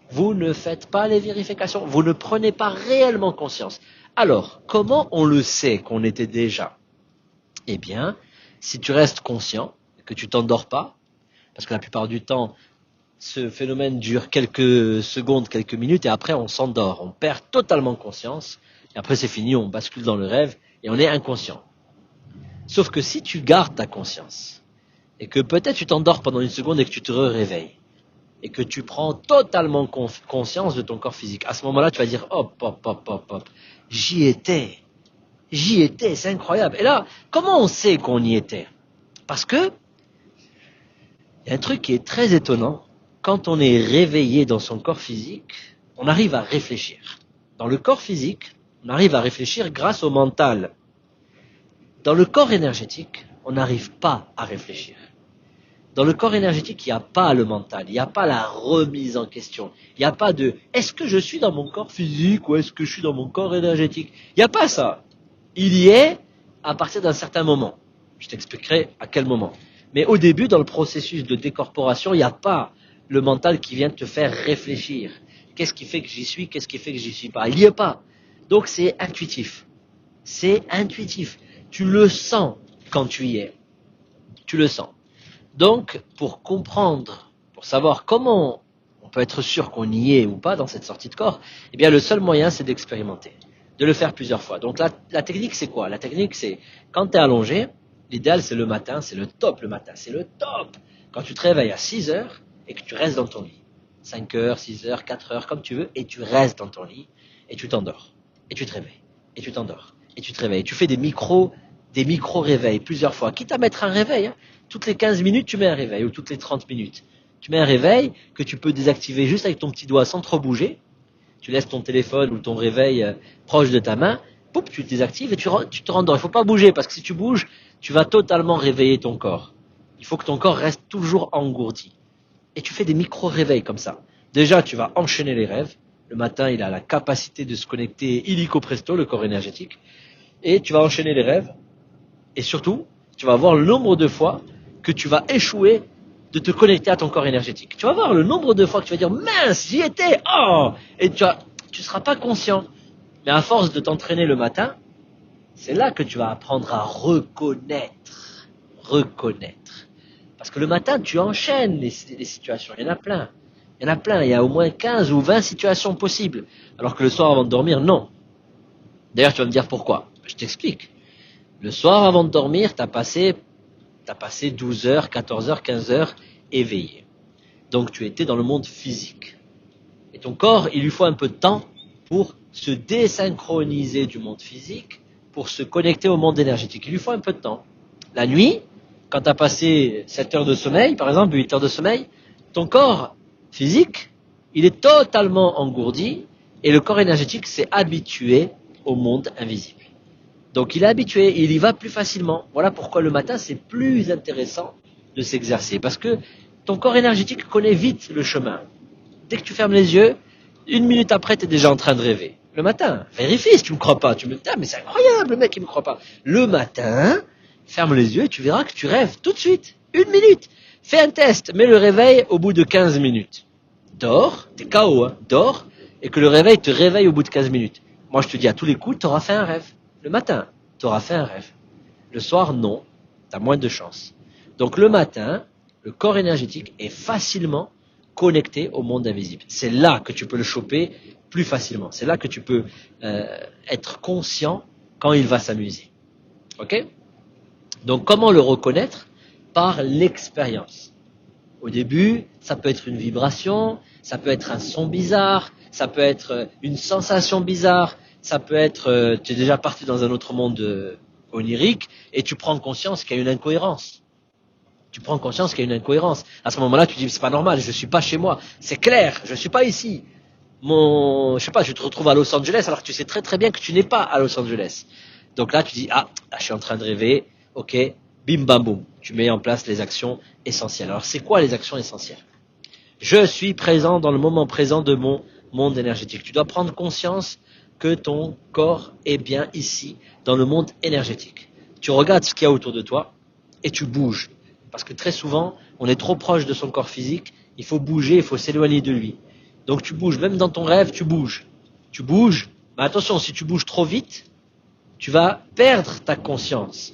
A: Vous ne faites pas les vérifications. Vous ne prenez pas réellement conscience. Alors, comment on le sait qu'on était déjà? Eh bien, si tu restes conscient, que tu t'endors pas, parce que la plupart du temps, ce phénomène dure quelques secondes, quelques minutes, et après on s'endort, on perd totalement conscience, et après c'est fini, on bascule dans le rêve, et on est inconscient. Sauf que si tu gardes ta conscience, et que peut-être tu t'endors pendant une seconde et que tu te réveilles, et que tu prends totalement conscience de ton corps physique, à ce moment-là tu vas dire hop, hop, hop, hop, hop, j'y étais, c'est incroyable. Et là, comment on sait qu'on y était? Parce que il y a un truc qui est très étonnant. Quand on est réveillé dans son corps physique, on arrive à réfléchir. Dans le corps physique, on arrive à réfléchir grâce au mental. Dans le corps énergétique, on n'arrive pas à réfléchir. Dans le corps énergétique, il n'y a pas le mental, il n'y a pas la remise en question. Il n'y a pas de « est-ce que je suis dans mon corps physique ou est-ce que je suis dans mon corps énergétique ?» Il n'y a pas ça. Il y est à partir d'un certain moment. Je t'expliquerai à quel moment. Mais au début, dans le processus de décorporation, il n'y a pas le mental qui vient te faire réfléchir. Qu'est-ce qui fait que j'y suis? Qu'est-ce qui fait que j'y suis pas? Il n'y est pas. Donc c'est intuitif. C'est intuitif. Tu le sens quand tu y es. Tu le sens. Donc, pour comprendre, pour savoir comment on peut être sûr qu'on y est ou pas dans cette sortie de corps, eh bien le seul moyen c'est d'expérimenter, de le faire plusieurs fois. Donc la technique c'est quoi? La technique c'est quand tu es allongé, l'idéal c'est le matin, c'est le top le matin, c'est le top. Quand tu te réveilles à 6 heures et que tu restes dans ton lit, 5 heures, 6 heures, 4 heures, comme tu veux, et tu restes dans ton lit et tu t'endors, et tu te réveilles, et tu t'endors, et tu te réveilles. Tu fais des micro réveils plusieurs fois, quitte à mettre un réveil. Toutes les 15 minutes, tu mets un réveil, ou toutes les 30 minutes. Tu mets un réveil que tu peux désactiver juste avec ton petit doigt sans trop bouger. Tu laisses ton téléphone ou ton réveil proche de ta main, poup, tu le désactives et tu te rendors. Il ne faut pas bouger parce que si tu bouges, tu vas totalement réveiller ton corps. Il faut que ton corps reste toujours engourdi. Et tu fais des micro-réveils comme ça. Déjà, tu vas enchaîner les rêves. Le matin, il a la capacité de se connecter illico presto, le corps énergétique. Et tu vas enchaîner les rêves. Et surtout, tu vas voir le nombre de fois que tu vas échouer de te connecter à ton corps énergétique. Tu vas voir le nombre de fois que tu vas dire mince, j'y étais, oh, et tu seras pas conscient. Mais à force de t'entraîner le matin, c'est là que tu vas apprendre à reconnaître. Parce que le matin, tu enchaînes les situations. Il y en a plein. Il y a au moins 15 ou 20 situations possibles. Alors que le soir avant de dormir, non. D'ailleurs, tu vas me dire pourquoi. Je t'explique. Le soir avant de dormir, t'as passé 12 heures, 14 heures, 15 heures éveillé. Donc tu étais dans le monde physique. Et ton corps, il lui faut un peu de temps pour se désynchroniser du monde physique, pour se connecter au monde énergétique. Il lui faut un peu de temps. La nuit, quand tu as passé 7 heures de sommeil, par exemple, 8 heures de sommeil, ton corps, physique, il est totalement engourdi et le corps énergétique s'est habitué au monde invisible. Donc il est habitué, il y va plus facilement. Voilà pourquoi le matin, c'est plus intéressant de s'exercer. Parce que ton corps énergétique connaît vite le chemin. Dès que tu fermes les yeux, 1 minute après, tu es déjà en train de rêver. Le matin, vérifie si tu me crois pas. Tu me dis, ah, mais c'est incroyable, le mec, il me croit pas. Le matin, ferme les yeux et tu verras que tu rêves tout de suite. 1 minute. Fais un test, mets le réveil au bout de 15 minutes. Dors, t'es KO, hein, dors, et que le réveil te réveille au bout de 15 minutes. Moi, je te dis, à tous les coups, tu auras fait un rêve. Le matin, tu auras fait un rêve. Le soir, non. Tu as moins de chance. Donc le matin, le corps énergétique est facilement connecté au monde invisible. C'est là que tu peux le choper plus facilement. C'est là que tu peux être conscient quand il va s'amuser. Ok? Donc comment le reconnaître? Par l'expérience. Au début, ça peut être une vibration, ça peut être un son bizarre, ça peut être une sensation bizarre, ça peut être, tu es déjà parti dans un autre monde onirique et tu prends conscience qu'il y a une incohérence. Tu prends conscience qu'il y a une incohérence. À ce moment-là, tu dis, c'est pas normal, je suis pas chez moi. C'est clair, je suis pas ici. Je sais pas, je te retrouve à Los Angeles alors que tu sais très très bien que tu n'es pas à Los Angeles. Donc là, tu dis, là, je suis en train de rêver, ok, bim bam boum. Tu mets en place les actions essentielles. Alors, c'est quoi les actions essentielles? Je suis présent dans le moment présent de mon monde énergétique. Tu dois prendre conscience que ton corps est bien ici, dans le monde énergétique. Tu regardes ce qu'il y a autour de toi et tu bouges. Parce que très souvent, on est trop proche de son corps physique, il faut bouger, il faut s'éloigner de lui. Donc tu bouges, même dans ton rêve, tu bouges. Tu bouges, mais attention, si tu bouges trop vite, tu vas perdre ta conscience.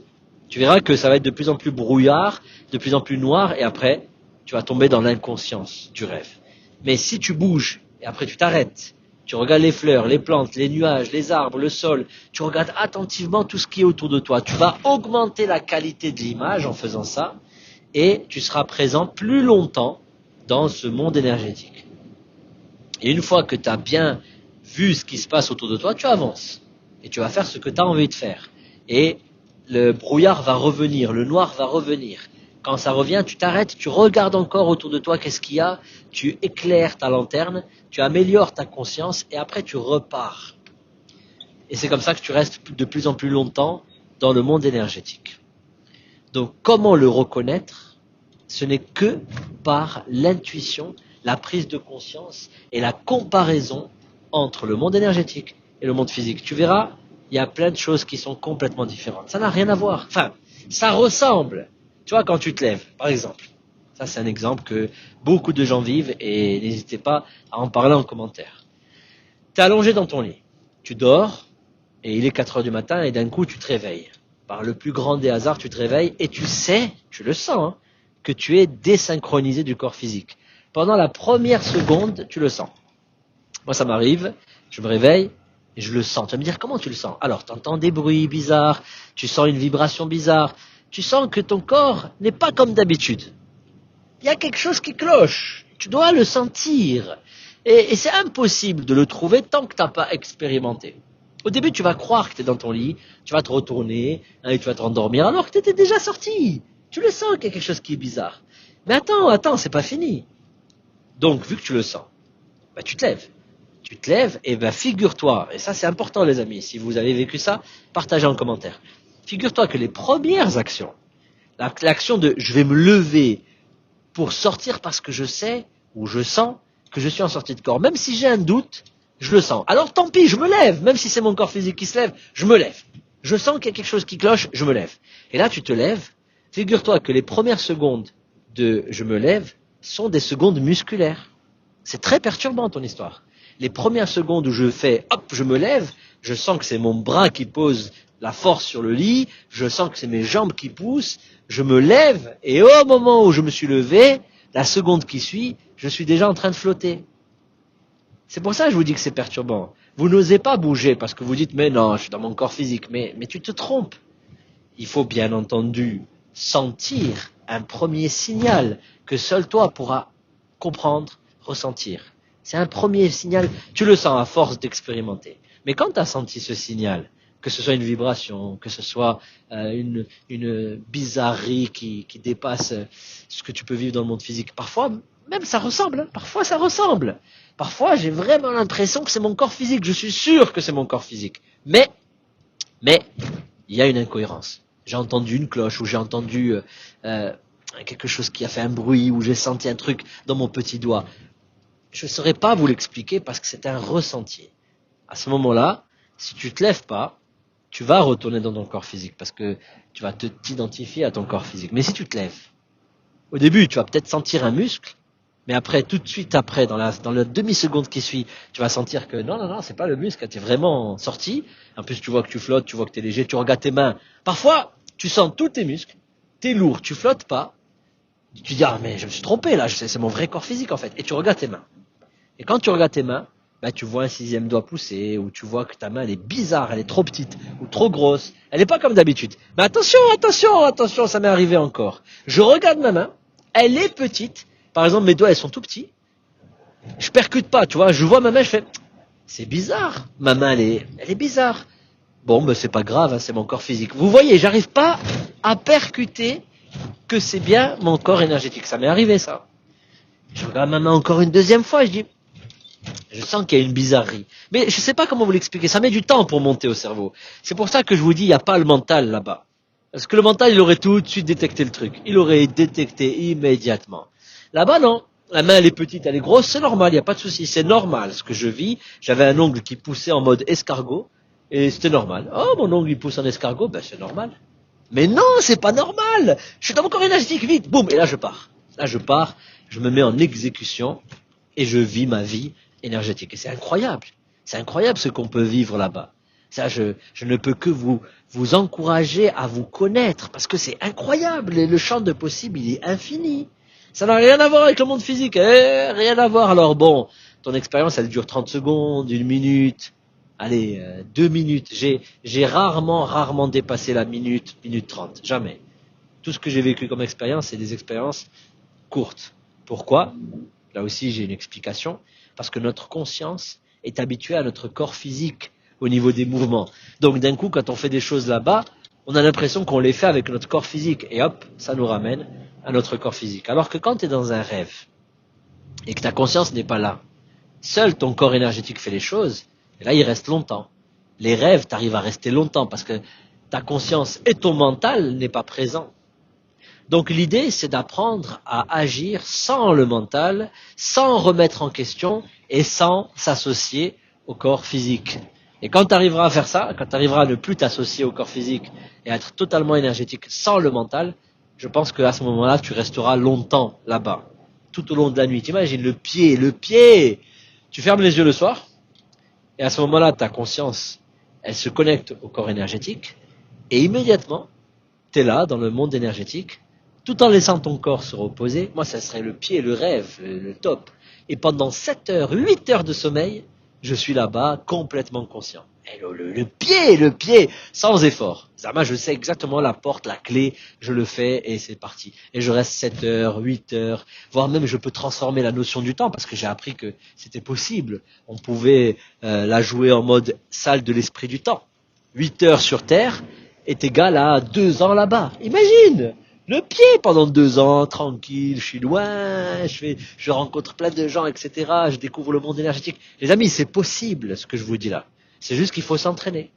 A: Tu verras que ça va être de plus en plus brouillard, de plus en plus noir, et après, tu vas tomber dans l'inconscience du rêve. Mais si tu bouges, et après tu t'arrêtes, tu regardes les fleurs, les plantes, les nuages, les arbres, le sol, tu regardes attentivement tout ce qui est autour de toi, tu vas augmenter la qualité de l'image en faisant ça, et tu seras présent plus longtemps dans ce monde énergétique. Et une fois que tu as bien vu ce qui se passe autour de toi, tu avances. Et tu vas faire ce que tu as envie de faire. Et le brouillard va revenir, le noir va revenir. Quand ça revient, tu t'arrêtes, tu regardes encore autour de toi qu'est-ce qu'il y a, tu éclaires ta lanterne, tu améliores ta conscience et après tu repars. Et c'est comme ça que tu restes de plus en plus longtemps dans le monde énergétique. Donc comment le reconnaître? Ce n'est que par l'intuition, la prise de conscience et la comparaison entre le monde énergétique et le monde physique. Tu verras, il y a plein de choses qui sont complètement différentes. Ça n'a rien à voir. Enfin, ça ressemble. Tu vois, quand tu te lèves, par exemple. Ça, c'est un exemple que beaucoup de gens vivent et n'hésitez pas à en parler en commentaire. Tu es allongé dans ton lit. Tu dors et il est 4 heures du matin et d'un coup, tu te réveilles. Par le plus grand des hasards, tu te réveilles et tu sais, tu le sens, hein, que tu es désynchronisé du corps physique. Pendant la première seconde, tu le sens. Moi, ça m'arrive, je me réveille et je le sens. Tu vas me dire, comment tu le sens? Alors, tu entends des bruits bizarres, tu sens une vibration bizarre, tu sens que ton corps n'est pas comme d'habitude. Il y a quelque chose qui cloche, tu dois le sentir. Et c'est impossible de le trouver tant que tu n'as pas expérimenté. Au début, tu vas croire que tu es dans ton lit, tu vas te retourner, et tu vas te rendormir alors que tu étais déjà sorti. Tu le sens qu'il y a quelque chose qui est bizarre. Mais attends, c'est pas fini. Donc, vu que tu le sens, bah, tu te lèves. Tu te lèves et ben figure-toi, et ça c'est important les amis, si vous avez vécu ça, partagez en commentaire. Figure-toi que les premières actions, l'action de je vais me lever pour sortir parce que je sais ou je sens que je suis en sortie de corps, même si j'ai un doute, je le sens. Alors tant pis, je me lève, même si c'est mon corps physique qui se lève, je me lève. Je sens qu'il y a quelque chose qui cloche, je me lève. Et là tu te lèves, figure-toi que les premières secondes de je me lève sont des secondes musculaires. C'est très perturbant ton histoire. Les premières secondes où je fais, hop, je me lève, je sens que c'est mon bras qui pose la force sur le lit, je sens que c'est mes jambes qui poussent, je me lève, et au moment où je me suis levé, la seconde qui suit, je suis déjà en train de flotter. C'est pour ça que je vous dis que c'est perturbant. Vous n'osez pas bouger parce que vous dites, mais non, je suis dans mon corps physique, mais tu te trompes. Il faut bien entendu sentir un premier signal que seul toi pourras comprendre, ressentir. C'est un premier signal, tu le sens à force d'expérimenter. Mais quand tu as senti ce signal, que ce soit une vibration, que ce soit une bizarrerie qui dépasse ce que tu peux vivre dans le monde physique, parfois même ça ressemble, hein. Parfois ça ressemble. Parfois j'ai vraiment l'impression que c'est mon corps physique, je suis sûr que c'est mon corps physique. Mais, il y a une incohérence. J'ai entendu une cloche, ou j'ai entendu quelque chose qui a fait un bruit, ou j'ai senti un truc dans mon petit doigt. Je ne saurais pas vous l'expliquer parce que c'est un ressenti. À ce moment-là, si tu te lèves pas, tu vas retourner dans ton corps physique parce que tu vas t'identifier à ton corps physique. Mais si tu te lèves, au début, tu vas peut-être sentir un muscle, mais après, tout de suite après, dans la demi-seconde qui suit, tu vas sentir que non, c'est pas le muscle, tu es vraiment sorti. En plus, tu vois que tu flottes, tu vois que tu es léger, tu regardes tes mains. Parfois, tu sens tous tes muscles, tu es lourd, tu flottes pas. Tu dis, ah, mais je me suis trompé là, c'est mon vrai corps physique en fait. Et tu regardes tes mains. Et quand tu regardes tes mains, bah, tu vois un sixième doigt pousser, ou tu vois que ta main elle est bizarre, elle est trop petite, ou trop grosse. Elle n'est pas comme d'habitude. Mais attention, ça m'est arrivé encore. Je regarde ma main, elle est petite. Par exemple, mes doigts, elles sont tout petits. Je percute pas, tu vois. Je vois ma main, je fais, c'est bizarre. Ma main, elle est bizarre. Bon, mais c'est pas grave, hein, c'est mon corps physique. Vous voyez, j'arrive pas à percuter que c'est bien mon corps énergétique. Ça m'est arrivé, ça. Je regarde ma main encore une deuxième fois, je dis, je sens qu'il y a une bizarrerie. Mais je sais pas comment vous l'expliquer. Ça met du temps pour monter au cerveau. C'est pour ça que je vous dis, il n'y a pas le mental là-bas. Parce que le mental, il aurait tout de suite détecté le truc. Il aurait détecté immédiatement. Là-bas, non. La main, elle est petite, elle est grosse, c'est normal, il n'y a pas de souci. C'est normal ce que je vis. J'avais un ongle qui poussait en mode escargot. Et c'était normal. Oh, mon ongle, il pousse en escargot, ben c'est normal. Mais non, c'est pas normal. Je suis dans mon corps énergétique, vite, boum, et là je pars. Là je pars, je me mets en exécution et je vis ma vie énergétique. Et c'est incroyable. C'est incroyable ce qu'on peut vivre là-bas. Ça, je ne peux que vous encourager à vous connaître parce que c'est incroyable. Et le champ de possible, il est infini. Ça n'a rien à voir avec le monde physique. Rien à voir. Alors bon, ton expérience, elle dure 30 secondes, 1 minute. Allez, 2 minutes. J'ai rarement dépassé la minute 30. Jamais. Tout ce que j'ai vécu comme expérience, c'est des expériences courtes. Pourquoi? Là aussi, j'ai une explication. Parce que notre conscience est habituée à notre corps physique au niveau des mouvements. Donc d'un coup, quand on fait des choses là-bas, on a l'impression qu'on les fait avec notre corps physique. Et hop, ça nous ramène à notre corps physique. Alors que quand tu es dans un rêve et que ta conscience n'est pas là, seul ton corps énergétique fait les choses, et là il reste longtemps. Les rêves, tu arrives à rester longtemps parce que ta conscience et ton mental n'est pas présent. Donc l'idée, c'est d'apprendre à agir sans le mental, sans remettre en question et sans s'associer au corps physique. Et quand tu arriveras à faire ça, quand tu arriveras à ne plus t'associer au corps physique et à être totalement énergétique sans le mental, je pense qu'à ce moment-là, tu resteras longtemps là-bas, tout au long de la nuit. T'imagines le pied, tu fermes les yeux le soir, et à ce moment-là, ta conscience, elle se connecte au corps énergétique, et immédiatement, tu es là, dans le monde énergétique, tout en laissant ton corps se reposer. Moi, ça serait le pied, le rêve, le top. Et pendant 7 heures, 8 heures de sommeil, je suis là-bas, complètement conscient. Et le pied, sans effort. Zama, je sais exactement la porte, la clé, je le fais et c'est parti. Et je reste 7 heures, 8 heures, voire même je peux transformer la notion du temps parce que j'ai appris que c'était possible. On pouvait la jouer en mode salle de l'esprit du temps. 8 heures sur Terre est égal à 2 ans là-bas. Imagine! Le pied pendant 2 ans, tranquille, je suis loin, je rencontre plein de gens, etc. Je découvre le monde énergétique. Les amis, c'est possible ce que je vous dis là. C'est juste qu'il faut s'entraîner.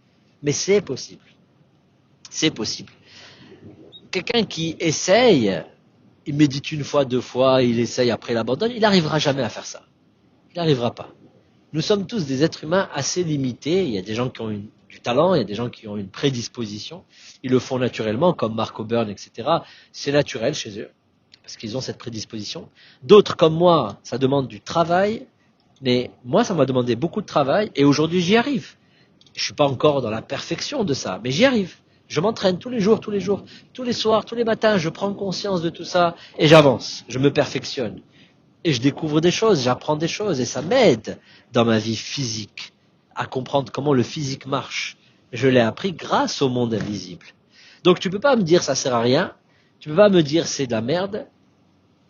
A: Mais c'est possible. C'est possible. Quelqu'un qui essaye, il médite 1 fois, 2 fois, il essaye, après il abandonne, il n'arrivera jamais à faire ça. Il n'arrivera pas. Nous sommes tous des êtres humains assez limités. Il y a des gens qui ont du talent, il y a des gens qui ont une prédisposition. Ils le font naturellement, comme Mark O'Byrne, etc. C'est naturel chez eux, parce qu'ils ont cette prédisposition. D'autres, comme moi, ça demande du travail. Mais moi, ça m'a demandé beaucoup de travail et aujourd'hui, j'y arrive. Je suis pas encore dans la perfection de ça, mais j'y arrive. Je m'entraîne tous les jours, tous les soirs, tous les matins, je prends conscience de tout ça et j'avance, je me perfectionne. Et je découvre des choses, j'apprends des choses et ça m'aide dans ma vie physique à comprendre comment le physique marche. Je l'ai appris grâce au monde invisible. Donc tu peux pas me dire ça sert à rien, tu peux pas me dire c'est de la merde.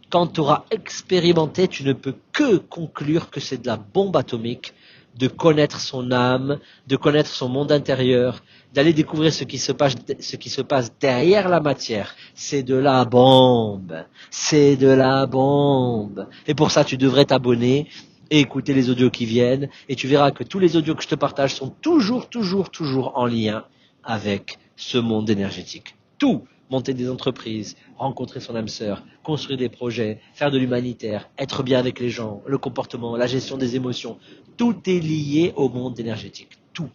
A: Quand tu auras expérimenté, tu ne peux que conclure que c'est de la bombe atomique de connaître son âme, de connaître son monde intérieur, d'aller découvrir ce qui se passe derrière la matière. C'est de la bombe. C'est de la bombe. Et pour ça, tu devrais t'abonner et écouter les audios qui viennent. Et tu verras que tous les audios que je te partage sont toujours en lien avec ce monde énergétique. Tout. Monter des entreprises, rencontrer son âme sœur, construire des projets, faire de l'humanitaire, être bien avec les gens, le comportement, la gestion des émotions. Tout est lié au monde énergétique. Tout.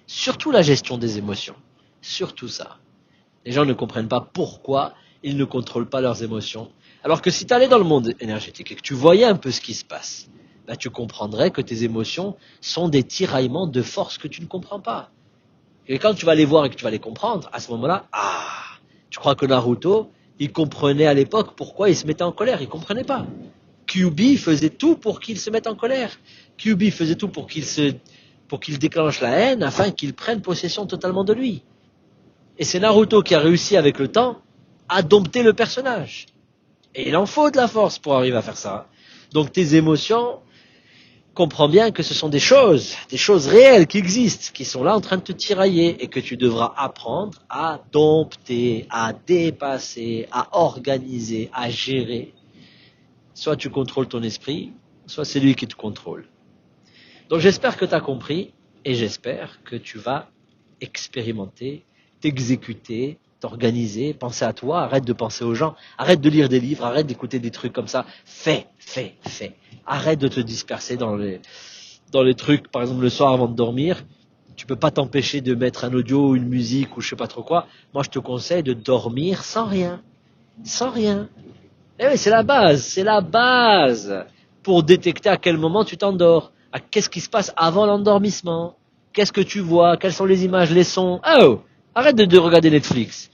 A: Surtout la gestion des émotions. Surtout ça. Les gens ne comprennent pas pourquoi ils ne contrôlent pas leurs émotions. Alors que si tu allais dans le monde énergétique et que tu voyais un peu ce qui se passe, bah tu comprendrais que tes émotions sont des tiraillements de force que tu ne comprends pas. Et quand tu vas les voir et que tu vas les comprendre, à ce moment-là, tu crois que Naruto, il comprenait à l'époque pourquoi il se mettait en colère. Il comprenait pas. Kyuubi faisait tout pour qu'il se mette en colère. Kyuubi faisait tout pour qu'il déclenche la haine afin qu'il prenne possession totalement de lui. Et c'est Naruto qui a réussi avec le temps à dompter le personnage. Et il en faut de la force pour arriver à faire ça. Donc tes émotions, comprends bien que ce sont des choses réelles qui existent, qui sont là en train de te tirailler et que tu devras apprendre à dompter, à dépasser, à organiser, à gérer. Soit tu contrôles ton esprit, soit c'est lui qui te contrôle. Donc j'espère que tu as compris et j'espère que tu vas expérimenter, t'exécuter, t'organiser, penser à toi, arrête de penser aux gens, arrête de lire des livres, arrête d'écouter des trucs comme ça, fais. Arrête de te disperser dans les trucs, par exemple le soir avant de dormir, tu peux pas t'empêcher de mettre un audio, une musique ou je sais pas trop quoi. Moi je te conseille de dormir sans rien. Eh oui, c'est la base pour détecter à quel moment tu t'endors, qu'est-ce qui se passe avant l'endormissement, qu'est-ce que tu vois, quelles sont les images, les sons. Oh, arrête de regarder Netflix.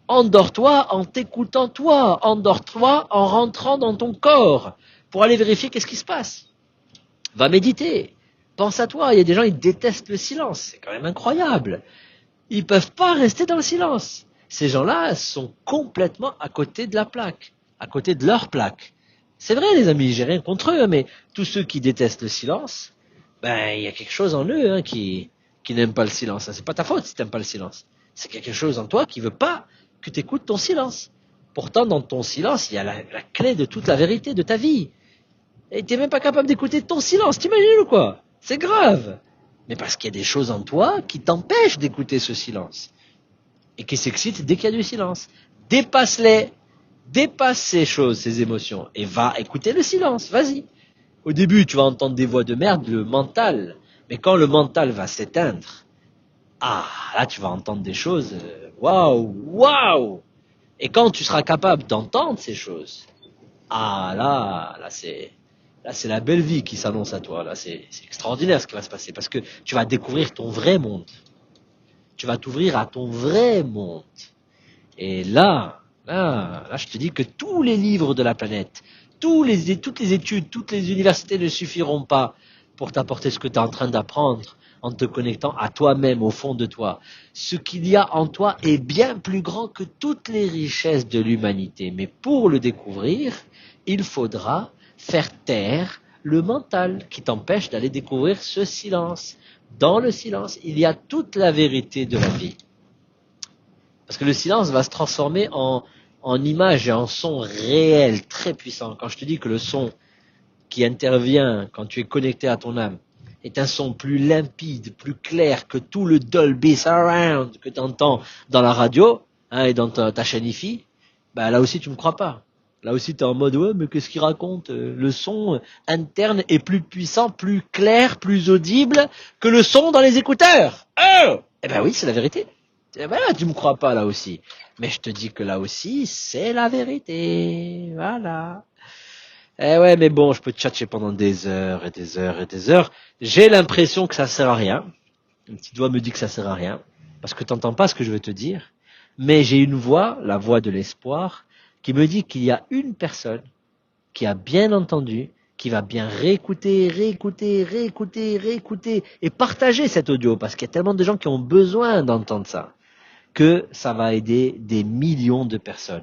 A: Endors-toi en t'écoutant toi, endors-toi en rentrant dans ton corps pour aller vérifier qu'est-ce qui se passe. Va méditer, pense à toi, il y a des gens, ils détestent le silence, c'est quand même incroyable. Ils peuvent pas rester dans le silence. Ces gens-là sont complètement à côté de la plaque, à côté de leur plaque. C'est vrai les amis, j'ai rien contre eux, mais tous ceux qui détestent le silence, ben il y a quelque chose en eux qui n'aime pas le silence. C'est pas ta faute si t'aimes pas le silence. C'est quelque chose en toi qui veut pas que tu écoutes ton silence. Pourtant, dans ton silence, il y a la clé de toute la vérité de ta vie. Et t'es même pas capable d'écouter ton silence, t'imagines ou quoi? C'est grave. Mais parce qu'il y a des choses en toi qui t'empêchent d'écouter ce silence. Et qui s'excitent dès qu'il y a du silence. Dépasse-les. Dépasse ces choses, ces émotions. Et va écouter le silence, vas-y. Au début, tu vas entendre des voix de merde, le mental. Mais quand le mental va s'éteindre, là tu vas entendre des choses, waouh. Et quand tu seras capable d'entendre ces choses, là c'est la belle vie qui s'annonce à toi. Là c'est extraordinaire ce qui va se passer parce que tu vas découvrir ton vrai monde. Tu vas t'ouvrir à ton vrai monde. Et là, je te dis que tous les livres de la planète, toutes les études, toutes les universités ne suffiront pas pour t'apporter ce que tu es en train d'apprendre en te connectant à toi-même, au fond de toi. Ce qu'il y a en toi est bien plus grand que toutes les richesses de l'humanité. Mais pour le découvrir, il faudra faire taire le mental qui t'empêche d'aller découvrir ce silence. Dans le silence, il y a toute la vérité de la vie. Parce que le silence va se transformer en image et en son réel, très puissant. Quand je te dis que le son qui intervient quand tu es connecté à ton âme est un son plus limpide, plus clair que tout le Dolby Surround que tu entends dans la radio et dans ta chaîne IFI, là aussi tu me crois pas. Là aussi tu es en mode ouais mais qu'est-ce qu'il raconte? Le son interne est plus puissant, plus clair, plus audible que le son dans les écouteurs. Oh, eh ben oui, c'est la vérité. Eh ben là, tu me crois pas là aussi. Mais je te dis que là aussi, c'est la vérité. Voilà. Eh ouais, mais bon, je peux tchatcher pendant des heures et des heures et des heures. J'ai l'impression que ça sert à rien. Un petit doigt me dit que ça sert à rien. Parce que t'entends pas ce que je veux te dire. Mais j'ai une voix, la voix de l'espoir, qui me dit qu'il y a une personne qui a bien entendu, qui va bien réécouter et partager cet audio. Parce qu'il y a tellement de gens qui ont besoin d'entendre ça. Que ça va aider des millions de personnes.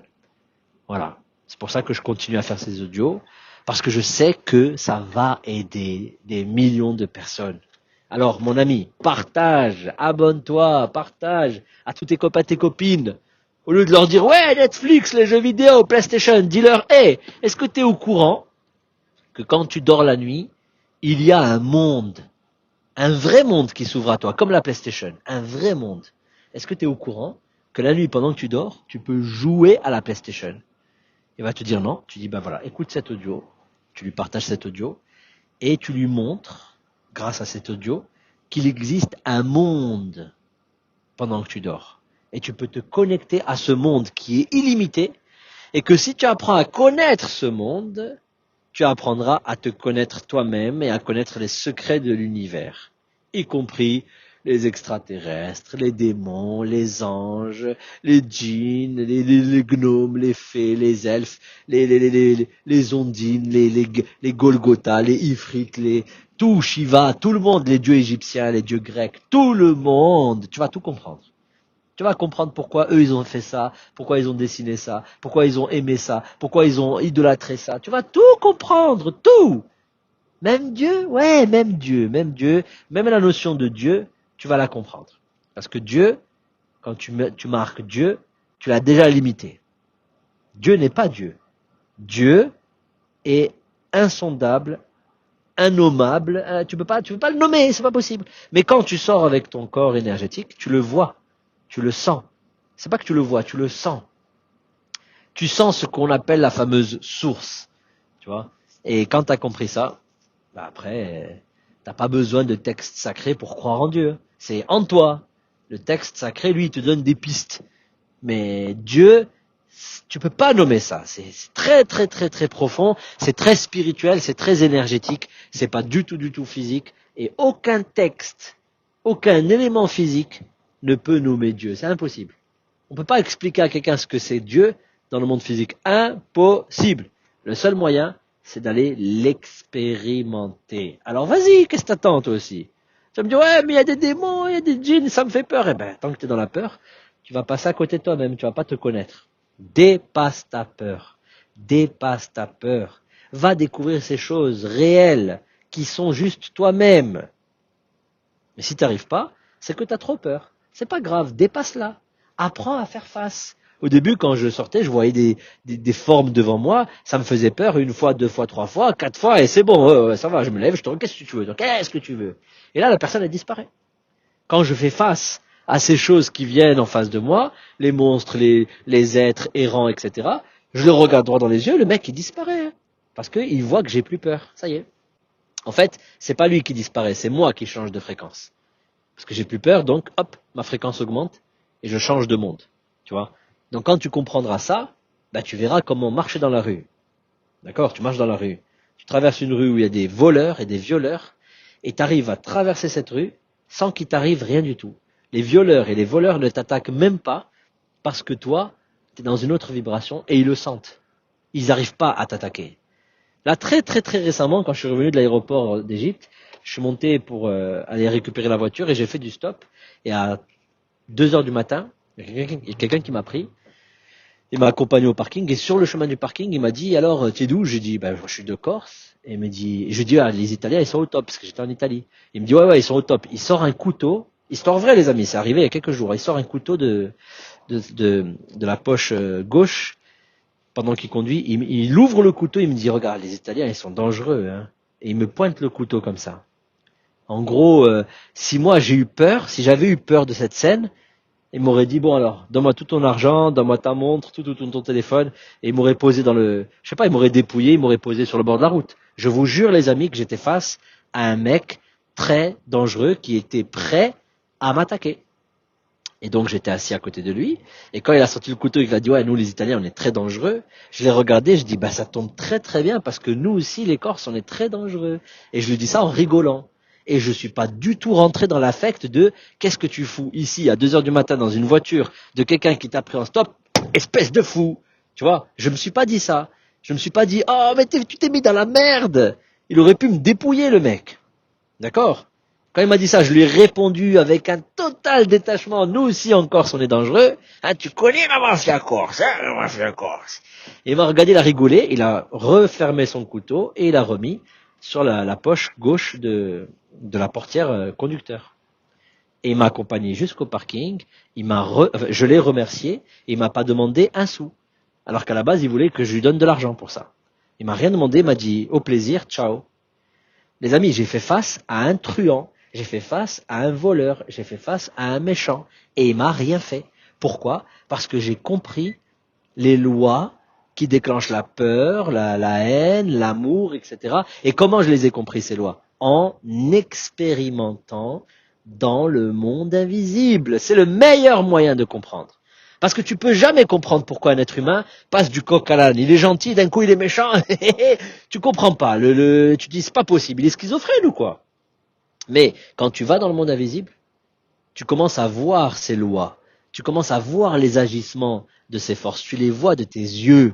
A: Voilà. C'est pour ça que je continue à faire ces audios. Parce que je sais que ça va aider des millions de personnes. Alors, mon ami, partage, abonne-toi, partage à tous tes copains, tes copines. Au lieu de leur dire, ouais, Netflix, les jeux vidéo, PlayStation, dis-leur, hey, est-ce que tu es au courant que quand tu dors la nuit, il y a un vrai monde qui s'ouvre à toi, comme la PlayStation, un vrai monde. Est-ce que tu es au courant que la nuit, pendant que tu dors, tu peux jouer à la PlayStation? Il va te dire non. Tu dis, ben voilà, écoute cet audio. Tu lui partages cet audio et tu lui montres, grâce à cet audio, qu'il existe un monde pendant que tu dors. Et tu peux te connecter à ce monde qui est illimité et que si tu apprends à connaître ce monde, tu apprendras à te connaître toi-même et à connaître les secrets de l'univers, y compris les extraterrestres, les démons, les anges, les djinns, les gnomes, les fées, les elfes, les ondines, les Golgotha, les Ifrit, tout Shiva, tout le monde, les dieux égyptiens, les dieux grecs, tout le monde, tu vas tout comprendre. Tu vas comprendre pourquoi eux ils ont fait ça, pourquoi ils ont dessiné ça, pourquoi ils ont aimé ça, pourquoi ils ont idolâtré ça. Tu vas tout comprendre, tout. Même Dieu, ouais, même Dieu, même la notion de Dieu, tu vas la comprendre. Parce que Dieu, quand tu marques Dieu, tu l'as déjà limité. Dieu n'est pas Dieu. Dieu est insondable, innommable. Tu peux pas le nommer, c'est pas possible. Mais quand tu sors avec ton corps énergétique, tu le vois, tu le sens. C'est pas que tu le vois, tu le sens. Tu sens ce qu'on appelle la fameuse source, tu vois. Et quand tu as compris ça, bah après, t'as pas besoin de texte sacré pour croire en Dieu. C'est en toi. Le texte sacré, lui, il te donne des pistes. Mais Dieu, tu peux pas nommer ça. C'est très, très, très, très profond. C'est très spirituel. C'est très énergétique. C'est pas du tout physique. Et aucun texte, aucun élément physique ne peut nommer Dieu. C'est impossible. On peut pas expliquer à quelqu'un ce que c'est Dieu dans le monde physique. Impossible. Le seul moyen, c'est d'aller l'expérimenter. Alors vas-y, qu'est-ce que t'attends toi aussi? Tu vas me dire, ouais, mais il y a des démons, il y a des djinns, ça me fait peur. Eh ben, tant que tu es dans la peur, tu vas passer à côté de toi-même, tu vas pas te connaître. Dépasse ta peur. Dépasse ta peur. Va découvrir ces choses réelles qui sont juste toi-même. Mais si tu n'arrives pas, c'est que tu as trop peur. C'est pas grave, dépasse-la. Apprends à faire face. Au début, quand je sortais, je voyais des formes devant moi, ça me faisait peur une fois, deux fois, trois fois, quatre fois, et c'est bon, ça va, je me lève, je te dis, qu'est-ce que tu veux? Donc, qu'est-ce que tu veux? Et là, la personne, elle disparaît. Quand je fais face à ces choses qui viennent en face de moi, les monstres, les êtres errants, etc., je le regarde droit dans les yeux, le mec, il disparaît. Parce qu'il voit que j'ai plus peur. Ça y est. En fait, c'est pas lui qui disparaît, c'est moi qui change de fréquence. Parce que j'ai plus peur, donc, hop, ma fréquence augmente, et je change de monde. Tu vois? Donc quand tu comprendras ça, bah, tu verras comment marcher dans la rue. D'accord? Tu marches dans la rue. Tu traverses une rue où il y a des voleurs et des violeurs, et tu arrives à traverser cette rue sans qu'il t'arrive rien du tout. Les violeurs et les voleurs ne t'attaquent même pas parce que toi, tu es dans une autre vibration et ils le sentent. Ils n'arrivent pas à t'attaquer. Là, très très très récemment, quand je suis revenu de l'aéroport d'Égypte, je suis monté pour aller récupérer la voiture et j'ai fait du stop. Et à 2 heures du matin, il y a quelqu'un qui m'a pris. Il m'a accompagné au parking et sur le chemin du parking, il m'a dit alors tu es d'où? J'ai dit je suis de Corse et il me dit je dis les Italiens ils sont au top parce que j'étais en Italie. Il me dit ouais ils sont au top. Il sort un couteau, histoire vraie les amis, c'est arrivé il y a quelques jours. Il sort un couteau de la poche gauche pendant qu'il conduit, il ouvre le couteau, il me dit regarde les Italiens ils sont dangereux hein. Et il me pointe le couteau comme ça. En gros si moi j'ai eu peur, si j'avais eu peur de cette scène, il m'aurait dit bon alors, donne-moi tout ton argent, donne-moi ta montre, tout ton téléphone, et il m'aurait posé je sais pas, il m'aurait dépouillé, il m'aurait posé sur le bord de la route. Je vous jure les amis que j'étais face à un mec très dangereux qui était prêt à m'attaquer. Et donc j'étais assis à côté de lui, et quand il a sorti le couteau, il a dit ouais nous les Italiens on est très dangereux. Je l'ai regardé, je dis bah ça tombe très très bien parce que nous aussi les Corses on est très dangereux. Et je lui dis ça en rigolant. Et je suis pas du tout rentré dans l'affect de qu'est-ce que tu fous ici à 2 heures du matin dans une voiture de quelqu'un qui t'a pris en stop, espèce de fou. Tu vois, je me suis pas dit ça. Je me suis pas dit oh mais tu t'es mis dans la merde. Il aurait pu me dépouiller le mec. D'accord? Quand il m'a dit ça, je lui ai répondu avec un total détachement. Nous aussi en Corse, on est dangereux. Hein, tu connais maman, c'est la Corse, hein, maman, c'est la Corse. Et il m'a regardé, il a rigolé, il a refermé son couteau et il a remis sur la poche gauche de la portière conducteur. Et il m'a accompagné jusqu'au parking. Je l'ai remercié et il m'a pas demandé un sou. Alors qu'à la base, il voulait que je lui donne de l'argent pour ça. Il m'a rien demandé, il m'a dit au plaisir, ciao. Les amis, j'ai fait face à un truand, j'ai fait face à un voleur, j'ai fait face à un méchant et il m'a rien fait. Pourquoi? Parce que j'ai compris les lois qui déclenchent la peur, la haine, l'amour, etc. Et comment je les ai compris ces lois? En expérimentant dans le monde invisible. C'est le meilleur moyen de comprendre. Parce que tu peux jamais comprendre pourquoi un être humain passe du coq à l'âne. Il est gentil, d'un coup il est méchant. Tu comprends pas. Tu dis c'est pas possible. Il est schizophrène ou quoi? Mais quand tu vas dans le monde invisible, tu commences à voir ces lois. Tu commences à voir les agissements de ces forces. Tu les vois de tes yeux.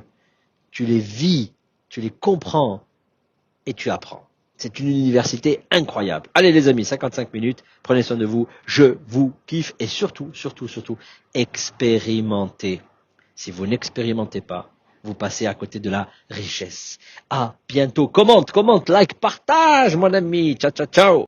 A: Tu les vis. Tu les comprends. Et tu apprends. C'est une université incroyable. Allez les amis, 55 minutes, prenez soin de vous, je vous kiffe et surtout, expérimentez. Si vous n'expérimentez pas, vous passez à côté de la richesse. À bientôt. Commente, like, partage mon ami. Ciao, ciao, ciao.